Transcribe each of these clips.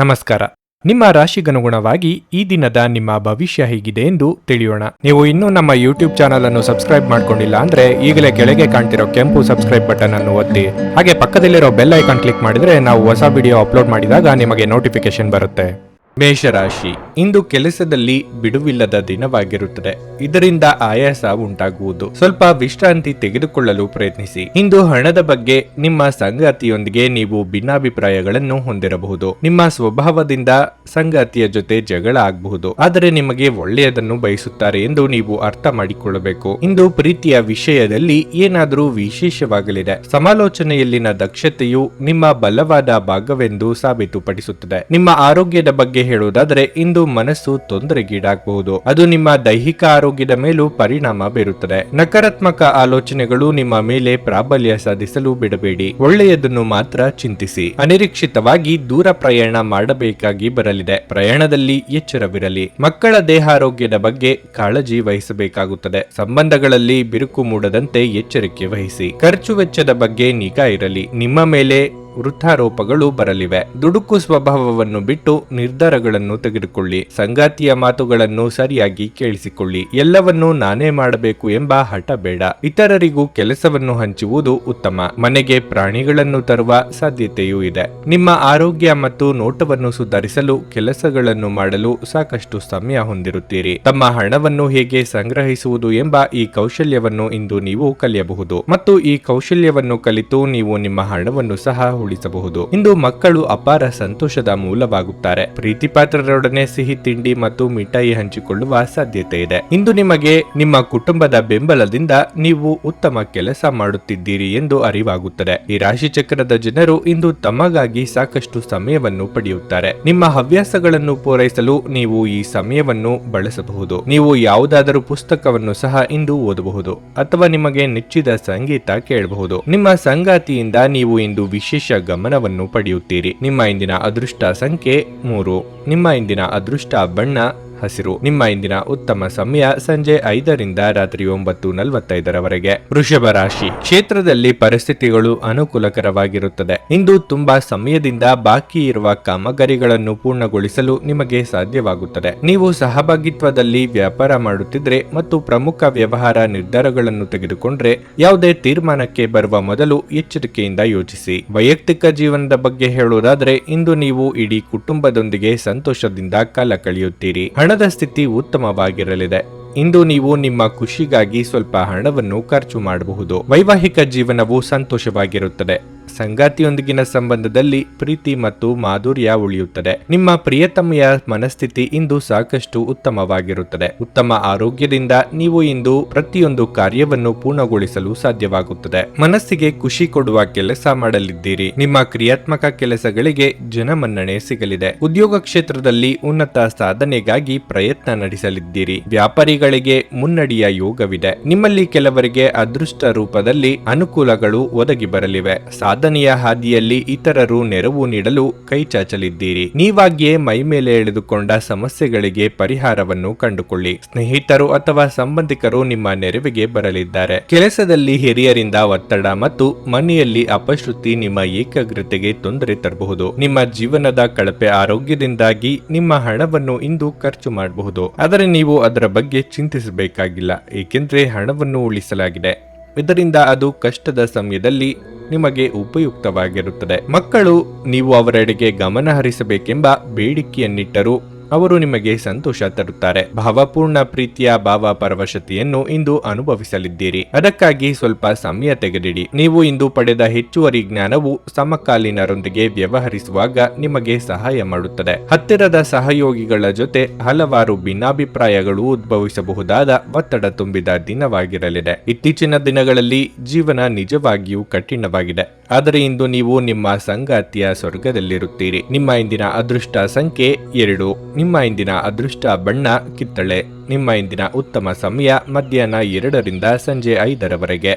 ನಮಸ್ಕಾರ. ನಿಮ್ಮ ರಾಶಿಗನುಗುಣವಾಗಿ ಈ ದಿನದ ನಿಮ್ಮ ಭವಿಷ್ಯ ಹೇಗಿದೆ ಎಂದು ತಿಳಿಯೋಣ. ನೀವು ಇನ್ನೂ ನಮ್ಮ ಯೂಟ್ಯೂಬ್ ಚಾನಲ್ ಅನ್ನು ಸಬ್ಸ್ಕ್ರೈಬ್ ಮಾಡ್ಕೊಂಡಿಲ್ಲ ಅಂದ್ರೆ ಈಗಲೇ ಕೆಳಗೆ ಕಾಣ್ತಿರೋ ಕೆಂಪು ಸಬ್ಸ್ಕ್ರೈಬ್ ಬಟನ್ ಅನ್ನು ಒತ್ತಿ, ಹಾಗೆ ಪಕ್ಕದಲ್ಲಿರೋ ಬೆಲ್ ಐಕಾನ್ ಕ್ಲಿಕ್ ಮಾಡಿದ್ರೆ ನಾವು ಹೊಸ ವಿಡಿಯೋ ಅಪ್ಲೋಡ್ ಮಾಡಿದಾಗ ನಿಮಗೆ ನೋಟಿಫಿಕೇಶನ್ ಬರುತ್ತೆ. ಮೇಷರಾಶಿ, ಇಂದು ಕೆಲಸದಲ್ಲಿ ಬಿಡುವಿಲ್ಲದ ದಿನವಾಗಿರುತ್ತದೆ. ಇದರಿಂದ ಆಯಾಸ ಉಂಟಾಗುವುದು. ಸ್ವಲ್ಪ ವಿಶ್ರಾಂತಿ ತೆಗೆದುಕೊಳ್ಳಲು ಪ್ರಯತ್ನಿಸಿ. ಇಂದು ಹಣದ ಬಗ್ಗೆ ನಿಮ್ಮ ಸಂಗಾತಿಯೊಂದಿಗೆ ನೀವು ಭಿನ್ನಾಭಿಪ್ರಾಯಗಳನ್ನು ಹೊಂದಿರಬಹುದು. ನಿಮ್ಮ ಸ್ವಭಾವದಿಂದ ಸಂಗಾತಿಯ ಜೊತೆ ಜಗಳ ಆಗಬಹುದು, ಆದರೆ ನಿಮಗೆ ಒಳ್ಳೆಯದನ್ನು ಬಯಸುತ್ತಾರೆ ಎಂದು ನೀವು ಅರ್ಥ ಮಾಡಿಕೊಳ್ಳಬೇಕು. ಇಂದು ಪ್ರೀತಿಯ ವಿಷಯದಲ್ಲಿ ಏನಾದರೂ ವಿಶೇಷವಾಗಲಿದೆ. ಸಮಾಲೋಚನೆಯಲ್ಲಿನ ದಕ್ಷತೆಯು ನಿಮ್ಮ ಬಲವಾದ ಭಾಗವೆಂದು ಸಾಬೀತುಪಡಿಸುತ್ತದೆ. ನಿಮ್ಮ ಆರೋಗ್ಯದ ಬಗ್ಗೆ ಹೇಳುವುದಾದರೆ ಇಂದು ಮನಸ್ಸು ತೊಂದರೆಗೀಡಾಗಬಹುದು. ಅದು ನಿಮ್ಮ ದೈಹಿಕ ಆರೋಗ್ಯದ ಮೇಲೂ ಪರಿಣಾಮ ಬೀರುತ್ತದೆ. ನಕಾರಾತ್ಮಕ ಆಲೋಚನೆಗಳು ನಿಮ್ಮ ಮೇಲೆ ಪ್ರಾಬಲ್ಯ ಸಾಧಿಸಲು ಬಿಡಬೇಡಿ. ಒಳ್ಳೆಯದನ್ನು ಮಾತ್ರ ಚಿಂತಿಸಿ. ಅನಿರೀಕ್ಷಿತವಾಗಿ ದೂರ ಪ್ರಯಾಣ ಮಾಡಬೇಕಾಗಿ ಬರಲಿದೆ. ಪ್ರಯಾಣದಲ್ಲಿ ಎಚ್ಚರವಿರಲಿ. ಮಕ್ಕಳ ದೇಹಾರೋಗ್ಯದ ಬಗ್ಗೆ ಕಾಳಜಿ ವಹಿಸಬೇಕಾಗುತ್ತದೆ. ಸಂಬಂಧಗಳಲ್ಲಿ ಬಿರುಕು ಮೂಡದಂತೆ ಎಚ್ಚರಿಕೆ ವಹಿಸಿ. ಖರ್ಚು ವೆಚ್ಚದ ಬಗ್ಗೆ ನಿಗಾ ಇರಲಿ. ನಿಮ್ಮ ಮೇಲೆ ವೃದ್ಧಾರೋಪಗಳು ಬರಲಿವೆ. ದುಡುಕು ಸ್ವಭಾವವನ್ನು ಬಿಟ್ಟು ನಿರ್ಧಾರಗಳನ್ನು ತೆಗೆದುಕೊಳ್ಳಿ. ಸಂಗಾತಿಯ ಮಾತುಗಳನ್ನು ಸರಿಯಾಗಿ ಕೇಳಿಸಿಕೊಳ್ಳಿ. ಎಲ್ಲವನ್ನೂ ನಾನೇ ಮಾಡಬೇಕು ಎಂಬ ಹಠ ಬೇಡ. ಇತರರಿಗೂ ಕೆಲಸವನ್ನು ಹಂಚುವುದು ಉತ್ತಮ. ಮನೆಗೆ ಪ್ರಾಣಿಗಳನ್ನು ತರುವ ಸಾಧ್ಯತೆಯೂ ಇದೆ. ನಿಮ್ಮ ಆರೋಗ್ಯ ಮತ್ತು ನೋಟವನ್ನು ಸುಧಾರಿಸಲು ಕೆಲಸಗಳನ್ನು ಮಾಡಲು ಸಾಕಷ್ಟು ಸಮಯ ಹೊಂದಿರುತ್ತೀರಿ. ತಮ್ಮ ಹಣವನ್ನು ಹೇಗೆ ಸಂಗ್ರಹಿಸುವುದು ಎಂಬ ಈ ಕೌಶಲ್ಯವನ್ನು ಇಂದು ನೀವು ಕಲಿಯಬಹುದು ಮತ್ತು ಈ ಕೌಶಲ್ಯವನ್ನು ಕಲಿತು ನೀವು ನಿಮ್ಮ ಹಣವನ್ನು ಸಹ ಉಳಿಸಬಹುದು. ಇಂದು ಮಕ್ಕಳು ಅಪಾರ ಸಂತೋಷದ ಮೂಲವಾಗುತ್ತಾರೆ. ಪ್ರೀತಿ ಪಾತ್ರರೊಡನೆ ಸಿಹಿ ತಿಂಡಿ ಮತ್ತು ಮಿಠಾಯಿ ಹಂಚಿಕೊಳ್ಳುವ ಸಾಧ್ಯತೆ ಇದೆ. ಇಂದು ನಿಮಗೆ ನಿಮ್ಮ ಕುಟುಂಬದ ಬೆಂಬಲದಿಂದ ನೀವು ಉತ್ತಮ ಕೆಲಸ ಮಾಡುತ್ತಿದ್ದೀರಿ ಎಂದು ಅರಿವಾಗುತ್ತದೆ. ಈ ರಾಶಿ ಚಕ್ರದ ಜನರು ಇಂದು ತಮಗಾಗಿ ಸಾಕಷ್ಟು ಸಮಯವನ್ನು ಪಡೆಯುತ್ತಾರೆ. ನಿಮ್ಮ ಹವ್ಯಾಸಗಳನ್ನು ಪೂರೈಸಲು ನೀವು ಈ ಸಮಯವನ್ನು ಬಳಸಬಹುದು. ನೀವು ಯಾವುದಾದರೂ ಪುಸ್ತಕವನ್ನು ಸಹ ಇಂದು ಓದಬಹುದು ಅಥವಾ ನಿಮಗೆ ನೆಚ್ಚಿದ ಸಂಗೀತ ಕೇಳಬಹುದು. ನಿಮ್ಮ ಸಂಗಾತಿಯಿಂದ ನೀವು ಇಂದು ವಿಶೇಷ ಗಮನವನ್ನು ಪಡೆಯುತ್ತೀರಿ. ನಿಮ್ಮ ಇಂದಿನ ಅದೃಷ್ಟ ಸಂಖ್ಯೆ 3. ನಿಮ್ಮ ಇಂದಿನ ಅದೃಷ್ಟ ಬಣ್ಣ ಹಸಿರು. ನಿಮ್ಮ ಇಂದಿನ ಉತ್ತಮ ಸಮಯ ಸಂಜೆ 5ರಿಂದ ರಾತ್ರಿ 9:45 ವೃಷಭ ರಾಶಿ, ಕ್ಷೇತ್ರದಲ್ಲಿ ಪರಿಸ್ಥಿತಿಗಳು ಅನುಕೂಲಕರವಾಗಿರುತ್ತದೆ. ಇಂದು ತುಂಬಾ ಸಮಯದಿಂದ ಬಾಕಿ ಇರುವ ಕಾಮಗಾರಿಗಳನ್ನು ಪೂರ್ಣಗೊಳಿಸಲು ನಿಮಗೆ ಸಾಧ್ಯವಾಗುತ್ತದೆ. ನೀವು ಸಹಭಾಗಿತ್ವದಲ್ಲಿ ವ್ಯಾಪಾರ ಮಾಡುತ್ತಿದ್ರೆ ಮತ್ತು ಪ್ರಮುಖ ವ್ಯವಹಾರ ನಿರ್ಧಾರಗಳನ್ನು ತೆಗೆದುಕೊಂಡ್ರೆ ಯಾವುದೇ ತೀರ್ಮಾನಕ್ಕೆ ಬರುವ ಮೊದಲು ಎಚ್ಚರಿಕೆಯಿಂದ ಯೋಚಿಸಿ. ವೈಯಕ್ತಿಕ ಜೀವನದ ಬಗ್ಗೆ ಹೇಳುವುದಾದರೆ ಇಂದು ನೀವು ಇಡೀ ಕುಟುಂಬದೊಂದಿಗೆ ಸಂತೋಷದಿಂದ ಕಾಲ ಕಳೆಯುತ್ತೀರಿ. ಹಣದ ಸ್ಥಿತಿ ಉತ್ತಮವಾಗಿರಲಿದೆ. ಇಂದು ನೀವು ನಿಮ್ಮ ಖುಷಿಗಾಗಿ ಸ್ವಲ್ಪ ಹಣವನ್ನು ಖರ್ಚು ಮಾಡಬಹುದು. ವೈವಾಹಿಕ ಜೀವನವು ಸಂತೋಷವಾಗಿರುತ್ತದೆ. ಸಂಗಾತಿಯೊಂದಿಗಿನ ಸಂಬಂಧದಲ್ಲಿ ಪ್ರೀತಿ ಮತ್ತು ಮಾಧುರ್ಯ ಉಳಿಯುತ್ತದೆ. ನಿಮ್ಮ ಪ್ರಿಯತಮೆಯ ಮನಸ್ಥಿತಿ ಇಂದು ಸಾಕಷ್ಟು ಉತ್ತಮವಾಗಿರುತ್ತದೆ. ಉತ್ತಮ ಆರೋಗ್ಯದಿಂದ ನೀವು ಇಂದು ಪ್ರತಿಯೊಂದು ಕಾರ್ಯವನ್ನು ಪೂರ್ಣಗೊಳಿಸಲು ಸಾಧ್ಯವಾಗುತ್ತದೆ. ಮನಸ್ಸಿಗೆ ಖುಷಿ ಕೊಡುವ ಕೆಲಸ ಮಾಡಲಿದ್ದೀರಿ. ನಿಮ್ಮ ಕ್ರಿಯಾತ್ಮಕ ಕೆಲಸಗಳಿಗೆ ಜನಮನ್ನಣೆ ಸಿಗಲಿದೆ. ಉದ್ಯೋಗ ಕ್ಷೇತ್ರದಲ್ಲಿ ಉನ್ನತ ಸಾಧನೆಗಾಗಿ ಪ್ರಯತ್ನ ನಡೆಸಲಿದ್ದೀರಿ. ವ್ಯಾಪಾರಿಗಳಿಗೆ ಮುನ್ನಡೆಯ ಯೋಗವಿದೆ. ನಿಮ್ಮಲ್ಲಿ ಕೆಲವರಿಗೆ ಅದೃಷ್ಟ ರೂಪದಲ್ಲಿ ಅನುಕೂಲಗಳು ಒದಗಿ ಬರಲಿವೆ. ಸಾಧನೆಯ ಹಾದಿಯಲ್ಲಿ ಇತರರು ನೆರವು ನೀಡಲು ಕೈ ಚಾಚಲಿದ್ದೀರಿ. ನೀವಾಗಿಯೇ ಮೈಮೇಲೆ ಎಳೆದುಕೊಂಡ ಸಮಸ್ಯೆಗಳಿಗೆ ಪರಿಹಾರವನ್ನು ಕಂಡುಕೊಳ್ಳಿ. ಸ್ನೇಹಿತರು ಅಥವಾ ಸಂಬಂಧಿಕರು ನಿಮ್ಮ ನೆರವಿಗೆ ಬರಲಿದ್ದಾರೆ. ಕೆಲಸದಲ್ಲಿ ಹಿರಿಯರಿಂದ ಒತ್ತಡ ಮತ್ತು ಮನೆಯಲ್ಲಿ ಅಪಶ್ರುತಿ ನಿಮ್ಮ ಏಕಾಗ್ರತೆಗೆ ತೊಂದರೆ ತರಬಹುದು. ನಿಮ್ಮ ಜೀವನದ ಕಳಪೆ ಆರೋಗ್ಯದಿಂದಾಗಿ ನಿಮ್ಮ ಹಣವನ್ನು ಇಂದು ಖರ್ಚು ಮಾಡಬಹುದು, ಆದರೆ ನೀವು ಅದರ ಬಗ್ಗೆ ಚಿಂತಿಸಬೇಕಾಗಿಲ್ಲ, ಏಕೆಂದರೆ ಹಣವನ್ನು ಉಳಿಸಲಾಗಿದೆ. ಇದರಿಂದ ಅದು ಕಷ್ಟದ ಸಮಯದಲ್ಲಿ ನಿಮಗೆ ಉಪಯುಕ್ತವಾಗಿರುತ್ತದೆ. ಮಕ್ಕಳು ನೀವು ಅವರೆಡೆಗೆ ಗಮನ ಹರಿಸಬೇಕೆಂಬ ಬೇಡಿಕೆಯನ್ನಿಟ್ಟರೂ ಅವರು ನಿಮಗೆ ಸಂತೋಷ ತರುತ್ತಾರೆ. ಭಾವಪೂರ್ಣ ಪ್ರೀತಿಯ ಭಾವ ಪರವಶತೆಯನ್ನು ಇಂದು ಅನುಭವಿಸಲಿದ್ದೀರಿ. ಅದಕ್ಕಾಗಿ ಸ್ವಲ್ಪ ಸಮಯ ತೆಗೆದಿಡಿ. ನೀವು ಇಂದು ಪಡೆದ ಹೆಚ್ಚುವರಿ ಜ್ಞಾನವು ಸಮಕಾಲೀನರೊಂದಿಗೆ ವ್ಯವಹರಿಸುವಾಗ ನಿಮಗೆ ಸಹಾಯ ಮಾಡುತ್ತದೆ. ಹತ್ತಿರದ ಸಹಯೋಗಿಗಳ ಜೊತೆ ಹಲವಾರು ಭಿನ್ನಾಭಿಪ್ರಾಯಗಳು ಉದ್ಭವಿಸಬಹುದಾದ ಒತ್ತಡ ತುಂಬಿದ ದಿನವಾಗಿರಲಿದೆ. ಇತ್ತೀಚಿನ ದಿನಗಳಲ್ಲಿ ಜೀವನ ನಿಜವಾಗಿಯೂ ಕಠಿಣವಾಗಿದೆ, ಆದರೆ ಇಂದು ನೀವು ನಿಮ್ಮ ಸಂಗಾತಿಯ ಸ್ವರ್ಗದಲ್ಲಿರುತ್ತೀರಿ. ನಿಮ್ಮ ಇಂದಿನ ಅದೃಷ್ಟ ಸಂಖ್ಯೆ 2. ನಿಮ್ಮ ಇಂದಿನ ಅದೃಷ್ಟ ಬಣ್ಣ ಕಿತ್ತಳೆ. ನಿಮ್ಮ ಇಂದಿನ ಉತ್ತಮ ಸಮಯ ಮಧ್ಯಾಹ್ನ 2ರಿಂದ ಸಂಜೆ 5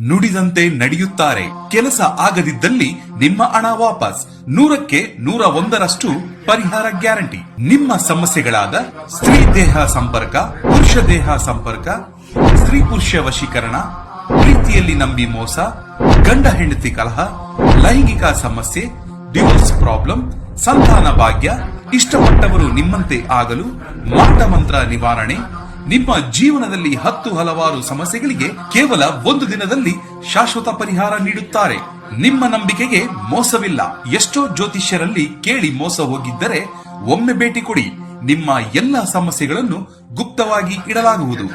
ನುಡಿದಂತೆ ನಡೆಯುತ್ತಾರೆ. ಕೆಲಸ ಆಗದಿದ್ದಲ್ಲಿ ನಿಮ್ಮ ಹಣ ವಾಪಸ್. 100ಕ್ಕೆ 101ರಷ್ಟು ಪರಿಹಾರ ಗ್ಯಾರಂಟಿ. ನಿಮ್ಮ ಸಮಸ್ಯೆಗಳಾದ ಸ್ತ್ರೀ ದೇಹ ಸಂಪರ್ಕ, ಪುರುಷ ದೇಹ ಸಂಪರ್ಕ, ಸ್ತ್ರೀ ಪುರುಷ ವಶೀಕರಣ, ಪ್ರೀತಿಯಲ್ಲಿ ನಂಬಿ ಮೋಸ, ಗಂಡ ಹೆಂಡತಿ ಕಲಹ, ಲೈಂಗಿಕ ಸಮಸ್ಯೆ, ಡಿವೋರ್ಸ್ ಪ್ರಾಬ್ಲಮ್, ಸಂತಾನ ಭಾಗ್ಯ, ಇಷ್ಟಪಟ್ಟವರು ನಿಮ್ಮಂತೆ ಆಗಲು, ಮಾಟ ಮಂತ್ರ ನಿವಾರಣೆ, ನಿಮ್ಮ ಜೀವನದಲ್ಲಿ 10 ಹಲವಾರು ಸಮಸ್ಯೆಗಳಿಗೆ ಕೇವಲ 1 ದಿನದಲ್ಲಿ ಶಾಶ್ವತ ಪರಿಹಾರ ನೀಡುತ್ತಾರೆ. ನಿಮ್ಮ ನಂಬಿಕೆಗೆ ಮೋಸವಿಲ್ಲ. ಎಷ್ಟೋ ಜ್ಯೋತಿಷ್ಯರಲ್ಲಿ ಕೇಳಿ ಮೋಸ ಹೋಗಿದ್ದರೆ ಒಮ್ಮೆ ಭೇಟಿ ಕೊಡಿ. ನಿಮ್ಮ ಎಲ್ಲ ಸಮಸ್ಯೆಗಳನ್ನು ಗುಪ್ತವಾಗಿ ಇಡಲಾಗುವುದು.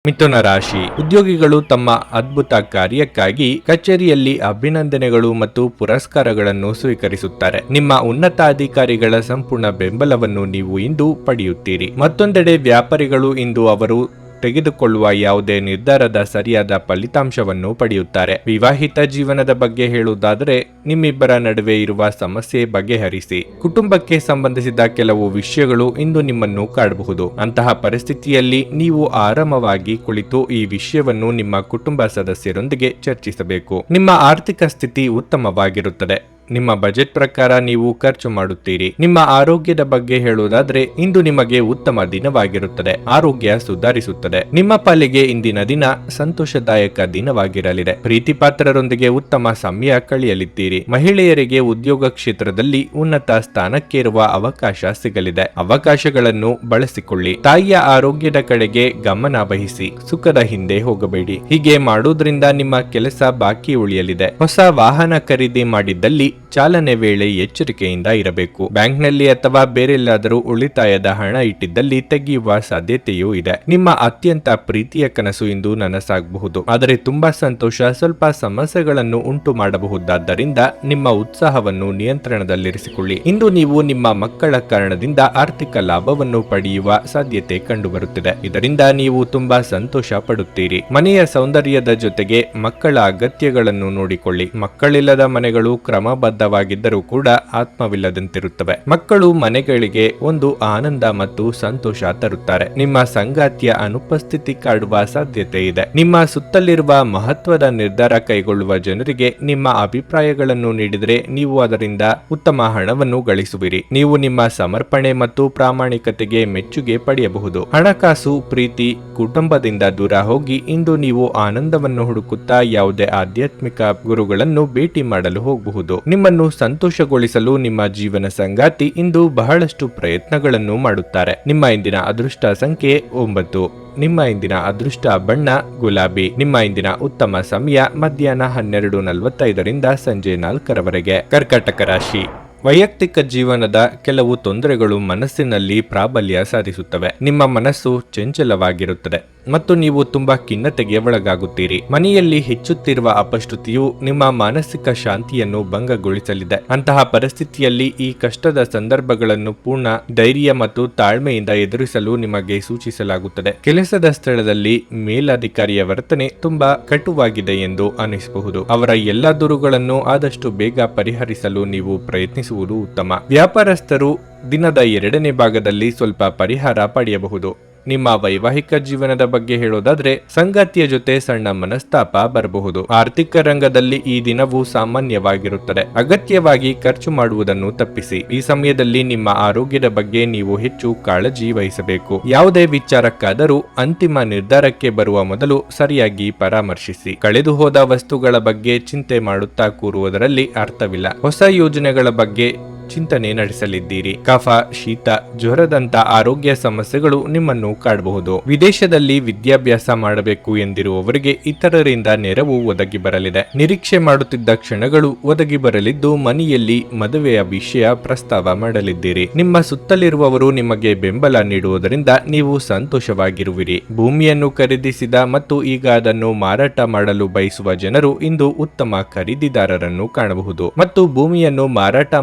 ಮಿಥುನ ರಾಶಿ ಉದ್ಯೋಗಿಗಳು ತಮ್ಮ ಅದ್ಭುತ ಕಾರ್ಯಕ್ಕಾಗಿ ಕಚೇರಿಯಲ್ಲಿ ಅಭಿನಂದನೆಗಳು ಮತ್ತು ಪುರಸ್ಕಾರಗಳನ್ನು ಸ್ವೀಕರಿಸುತ್ತಾರೆ. ನಿಮ್ಮ ಉನ್ನತ ಅಧಿಕಾರಿಗಳ ಸಂಪೂರ್ಣ ಬೆಂಬಲವನ್ನು ನೀವು ಇಂದು ಪಡೆಯುತ್ತೀರಿ. ಮತ್ತೊಂದೆಡೆ ವ್ಯಾಪಾರಿಗಳು ಇಂದು ಅವರು ತೆಗೆದುಕೊಳ್ಳುವ ಯಾವುದೇ ನಿರ್ಧಾರದ ಸರಿಯಾದ ಫಲಿತಾಂಶವನ್ನು ಪಡೆಯುತ್ತಾರೆ. ವಿವಾಹಿತ ಜೀವನದ ಬಗ್ಗೆ ಹೇಳುವುದಾದರೆ ನಿಮ್ಮಿಬ್ಬರ ನಡುವೆ ಇರುವ ಸಮಸ್ಯೆ ಬಗೆಹರಿಸಿ. ಕುಟುಂಬಕ್ಕೆ ಸಂಬಂಧಿಸಿದ ಕೆಲವು ವಿಷಯಗಳು ಇಂದು ನಿಮ್ಮನ್ನು ಕಾಡಬಹುದು. ಅಂತಹ ಪರಿಸ್ಥಿತಿಯಲ್ಲಿ ನೀವು ಆರಾಮವಾಗಿ ಕುಳಿತು ಈ ವಿಷಯವನ್ನು ನಿಮ್ಮ ಕುಟುಂಬ ಸದಸ್ಯರೊಂದಿಗೆ ಚರ್ಚಿಸಬೇಕು. ನಿಮ್ಮ ಆರ್ಥಿಕ ಸ್ಥಿತಿ ಉತ್ತಮವಾಗಿರುತ್ತದೆ. ನಿಮ್ಮ ಬಜೆಟ್ ಪ್ರಕಾರ ನೀವು ಖರ್ಚು ಮಾಡುತ್ತೀರಿ. ನಿಮ್ಮ ಆರೋಗ್ಯದ ಬಗ್ಗೆ ಹೇಳುವುದಾದ್ರೆ ಇಂದು ನಿಮಗೆ ಉತ್ತಮ ದಿನವಾಗಿರುತ್ತದೆ. ಆರೋಗ್ಯ ಸುಧಾರಿಸುತ್ತದೆ. ನಿಮ್ಮ ಪಾಲಿಗೆ ಇಂದಿನ ದಿನ ಸಂತೋಷದಾಯಕ ದಿನವಾಗಿರಲಿದೆ. ಪ್ರೀತಿ ಪಾತ್ರರೊಂದಿಗೆ ಉತ್ತಮ ಸಮಯ ಕಳೆಯಲಿದ್ದೀರಿ. ಮಹಿಳೆಯರಿಗೆ ಉದ್ಯೋಗ ಕ್ಷೇತ್ರದಲ್ಲಿ ಉನ್ನತ ಸ್ಥಾನಕ್ಕೇರುವ ಅವಕಾಶ ಸಿಗಲಿದೆ. ಅವಕಾಶಗಳನ್ನು ಬಳಸಿಕೊಳ್ಳಿ. ತಾಯಿಯ ಆರೋಗ್ಯದ ಕಡೆಗೆ ಗಮನ ವಹಿಸಿ. ಸುಖದ ಹಿಂದೆ ಹೋಗಬೇಡಿ. ಹೀಗೆ ಮಾಡುವುದರಿಂದ ನಿಮ್ಮ ಕೆಲಸ ಬಾಕಿ ಉಳಿಯಲಿದೆ. ಹೊಸ ವಾಹನ ಖರೀದಿ ಮಾಡಿದ್ದಲ್ಲಿ ಚಾಲನೆ ವೇಳೆ ಎಚ್ಚರಿಕೆಯಿಂದ ಇರಬೇಕು. ಬ್ಯಾಂಕ್ನಲ್ಲಿ ಅಥವಾ ಬೇರೆಲ್ಲಾದರೂ ಉಳಿತಾಯದ ಹಣ ಇಟ್ಟಿದ್ದಲ್ಲಿ ತೆಗೆಯುವ ಸಾಧ್ಯತೆಯೂ ಇದೆ. ನಿಮ್ಮ ಅತ್ಯಂತ ಪ್ರೀತಿಯ ಕನಸು ಇಂದು ನನಸಾಗಬಹುದು. ಆದರೆ ತುಂಬಾ ಸಂತೋಷ ಸ್ವಲ್ಪ ಸಮಸ್ಯೆಗಳನ್ನು ಉಂಟು ಮಾಡಬಹುದಾದ್ದರಿಂದ ನಿಮ್ಮ ಉತ್ಸಾಹವನ್ನು ನಿಯಂತ್ರಣದಲ್ಲಿರಿಸಿಕೊಳ್ಳಿ. ಇಂದು ನೀವು ನಿಮ್ಮ ಮಕ್ಕಳ ಕಾರಣದಿಂದ ಆರ್ಥಿಕ ಲಾಭವನ್ನು ಪಡೆಯುವ ಸಾಧ್ಯತೆ ಕಂಡುಬರುತ್ತಿದೆ. ಇದರಿಂದ ನೀವು ತುಂಬಾ ಸಂತೋಷ ಪಡುತ್ತೀರಿ. ಮನೆಯ ಸೌಂದರ್ಯದ ಜೊತೆಗೆ ಮಕ್ಕಳ ಅಗತ್ಯಗಳನ್ನು ನೋಡಿಕೊಳ್ಳಿ. ಮಕ್ಕಳಿಲ್ಲದ ಮನೆಗಳು ಕ್ರಮಬದ್ಧವಾಗಿದ್ದರೂ ಕೂಡ ಆತ್ಮವಿಲ್ಲದಂತಿರುತ್ತವೆ. ಮಕ್ಕಳು ಮನೆಗಳಿಗೆ ಒಂದು ಆನಂದ ಮತ್ತು ಸಂತೋಷ ತರುತ್ತಾರೆ. ನಿಮ್ಮ ಸಂಗಾತಿಯ ಅನುಪಸ್ಥಿತಿ ಕಾಡುವ ಸಾಧ್ಯತೆ ಇದೆ. ನಿಮ್ಮ ಸುತ್ತಲಿರುವ ಮಹತ್ವದ ನಿರ್ಧಾರ ಕೈಗೊಳ್ಳುವ ಜನರಿಗೆ ನಿಮ್ಮ ಅಭಿಪ್ರಾಯಗಳನ್ನು ನೀಡಿದರೆ ನೀವು ಅದರಿಂದ ಉತ್ತಮ ಹಣವನ್ನು ಗಳಿಸುವಿರಿ. ನೀವು ನಿಮ್ಮ ಸಮರ್ಪಣೆ ಮತ್ತು ಪ್ರಾಮಾಣಿಕತೆಗೆ ಮೆಚ್ಚುಗೆ ಪಡೆಯಬಹುದು. ಹಣಕಾಸು, ಪ್ರೀತಿ, ಕುಟುಂಬದಿಂದ ದೂರ ಹೋಗಿ ಇಂದು ನೀವು ಆನಂದವನ್ನು ಹುಡುಕುತ್ತಾ ಯಾವುದೇ ಆಧ್ಯಾತ್ಮಿಕ ಗುರುಗಳನ್ನು ಭೇಟಿ ಮಾಡಲು ಹೋಗಬಹುದು. ನಿಮ್ಮನ್ನು ಸಂತೋಷಗೊಳಿಸಲು ನಿಮ್ಮ ಜೀವನ ಸಂಗಾತಿ ಇಂದು ಬಹಳಷ್ಟು ಪ್ರಯತ್ನಗಳನ್ನು ಮಾಡುತ್ತಾರೆ. ನಿಮ್ಮ ಇಂದಿನ ಅದೃಷ್ಟ ಸಂಖ್ಯೆ 9. ನಿಮ್ಮ ಇಂದಿನ ಅದೃಷ್ಟ ಬಣ್ಣ ಗುಲಾಬಿ. ನಿಮ್ಮ ಇಂದಿನ ಉತ್ತಮ ಸಮಯ ಮಧ್ಯಾಹ್ನ 12:45ರಿಂದ ಸಂಜೆ 4ರವರೆಗೆ. ಕರ್ಕಾಟಕ ರಾಶಿ ವೈಯಕ್ತಿಕ ಜೀವನದ ಕೆಲವು ತೊಂದರೆಗಳು ಮನಸ್ಸಿನಲ್ಲಿ ಪ್ರಾಬಲ್ಯ ಸಾಧಿಸುತ್ತವೆ. ನಿಮ್ಮ ಮನಸ್ಸು ಚಂಚಲವಾಗಿರುತ್ತದೆ ಮತ್ತು ನೀವು ತುಂಬಾ ಖಿನ್ನತೆಗೆ ಒಳಗಾಗುತ್ತೀರಿ. ಮನೆಯಲ್ಲಿ ಹೆಚ್ಚುತ್ತಿರುವ ಅಪಶ್ರುತಿಯು ನಿಮ್ಮ ಮಾನಸಿಕ ಶಾಂತಿಯನ್ನು ಭಂಗಗೊಳಿಸಲಿದೆ. ಅಂತಹ ಪರಿಸ್ಥಿತಿಯಲ್ಲಿ ಈ ಕಷ್ಟದ ಸಂದರ್ಭಗಳನ್ನು ಪೂರ್ಣ ಧೈರ್ಯ ಮತ್ತು ತಾಳ್ಮೆಯಿಂದ ಎದುರಿಸಲು ನಿಮಗೆ ಸೂಚಿಸಲಾಗುತ್ತದೆ. ಕೆಲಸದ ಸ್ಥಳದಲ್ಲಿ ಮೇಲಧಿಕಾರಿಯ ವರ್ತನೆ ತುಂಬಾ ಕಟುವಾಗಿದೆ ಎಂದು ಅನಿಸಬಹುದು. ಅವರ ಎಲ್ಲಾ ದೂರುಗಳನ್ನು ಆದಷ್ಟು ಬೇಗ ಪರಿಹರಿಸಲು ನೀವು ಪ್ರಯತ್ನಿಸುವುದು ಉತ್ತಮ. ವ್ಯಾಪಾರಸ್ಥರು ದಿನದ 2ನೇ ಭಾಗದಲ್ಲಿ ಸ್ವಲ್ಪ ಪರಿಹಾರ ಪಡೆಯಬಹುದು. ನಿಮ್ಮ ವೈವಾಹಿಕ ಜೀವನದ ಬಗ್ಗೆ ಹೇಳೋದಾದ್ರೆ ಸಂಗಾತಿಯ ಜೊತೆ ಸಣ್ಣ ಮನಸ್ತಾಪ ಬರಬಹುದು. ಆರ್ಥಿಕ ರಂಗದಲ್ಲಿ ಈ ದಿನವು ಸಾಮಾನ್ಯವಾಗಿರುತ್ತದೆ. ಅಗತ್ಯವಾಗಿ ಖರ್ಚು ಮಾಡುವುದನ್ನು ತಪ್ಪಿಸಿ. ಈ ಸಮಯದಲ್ಲಿ ನಿಮ್ಮ ಆರೋಗ್ಯದ ಬಗ್ಗೆ ನೀವು ಹೆಚ್ಚು ಕಾಳಜಿ ವಹಿಸಬೇಕು. ಯಾವುದೇ ವಿಚಾರಕ್ಕಾದರೂ ಅಂತಿಮ ನಿರ್ಧಾರಕ್ಕೆ ಬರುವ ಮೊದಲು ಸರಿಯಾಗಿ ಪರಾಮರ್ಶಿಸಿ. ಕಳೆದು ಹೋದ ವಸ್ತುಗಳ ಬಗ್ಗೆ ಚಿಂತೆ ಮಾಡುತ್ತಾ ಕೂರುವುದರಲ್ಲಿ ಅರ್ಥವಿಲ್ಲ. ಹೊಸ ಯೋಜನೆಗಳ ಬಗ್ಗೆ ಚಿಂತನೆ ನಡೆಸಲಿದ್ದೀರಿ. ಕಫ, ಶೀತ, ಜ್ವರದಂತ ಆರೋಗ್ಯ ಸಮಸ್ಯೆಗಳು ನಿಮ್ಮನ್ನು ಕಾಡಬಹುದು. ವಿದೇಶದಲ್ಲಿ ವಿದ್ಯಾಭ್ಯಾಸ ಮಾಡಬೇಕು ಎಂದಿರುವವರಿಗೆ ಇತರರಿಂದ ನೆರವು ಒದಗಿ ಬರಲಿದೆ. ನಿರೀಕ್ಷೆ ಮಾಡುತ್ತಿದ್ದ ಕ್ಷಣಗಳು ಒದಗಿ ಬರಲಿದ್ದು ಮನೆಯಲ್ಲಿ ಮದುವೆಯ ವಿಷಯ ಪ್ರಸ್ತಾವ ಮಾಡಲಿದ್ದೀರಿ. ನಿಮ್ಮ ಸುತ್ತಲಿರುವವರು ನಿಮಗೆ ಬೆಂಬಲ ನೀಡುವುದರಿಂದ ನೀವು ಸಂತೋಷವಾಗಿರುವಿರಿ. ಭೂಮಿಯನ್ನು ಖರೀದಿಸಿದ ಮತ್ತು ಈಗ ಅದನ್ನು ಮಾರಾಟ ಮಾಡಲು ಬಯಸುವ ಜನರು ಇಂದು ಉತ್ತಮ ಖರೀದಿದಾರರನ್ನು ಕಾಣಬಹುದು ಮತ್ತು ಭೂಮಿಯನ್ನು ಮಾರಾಟ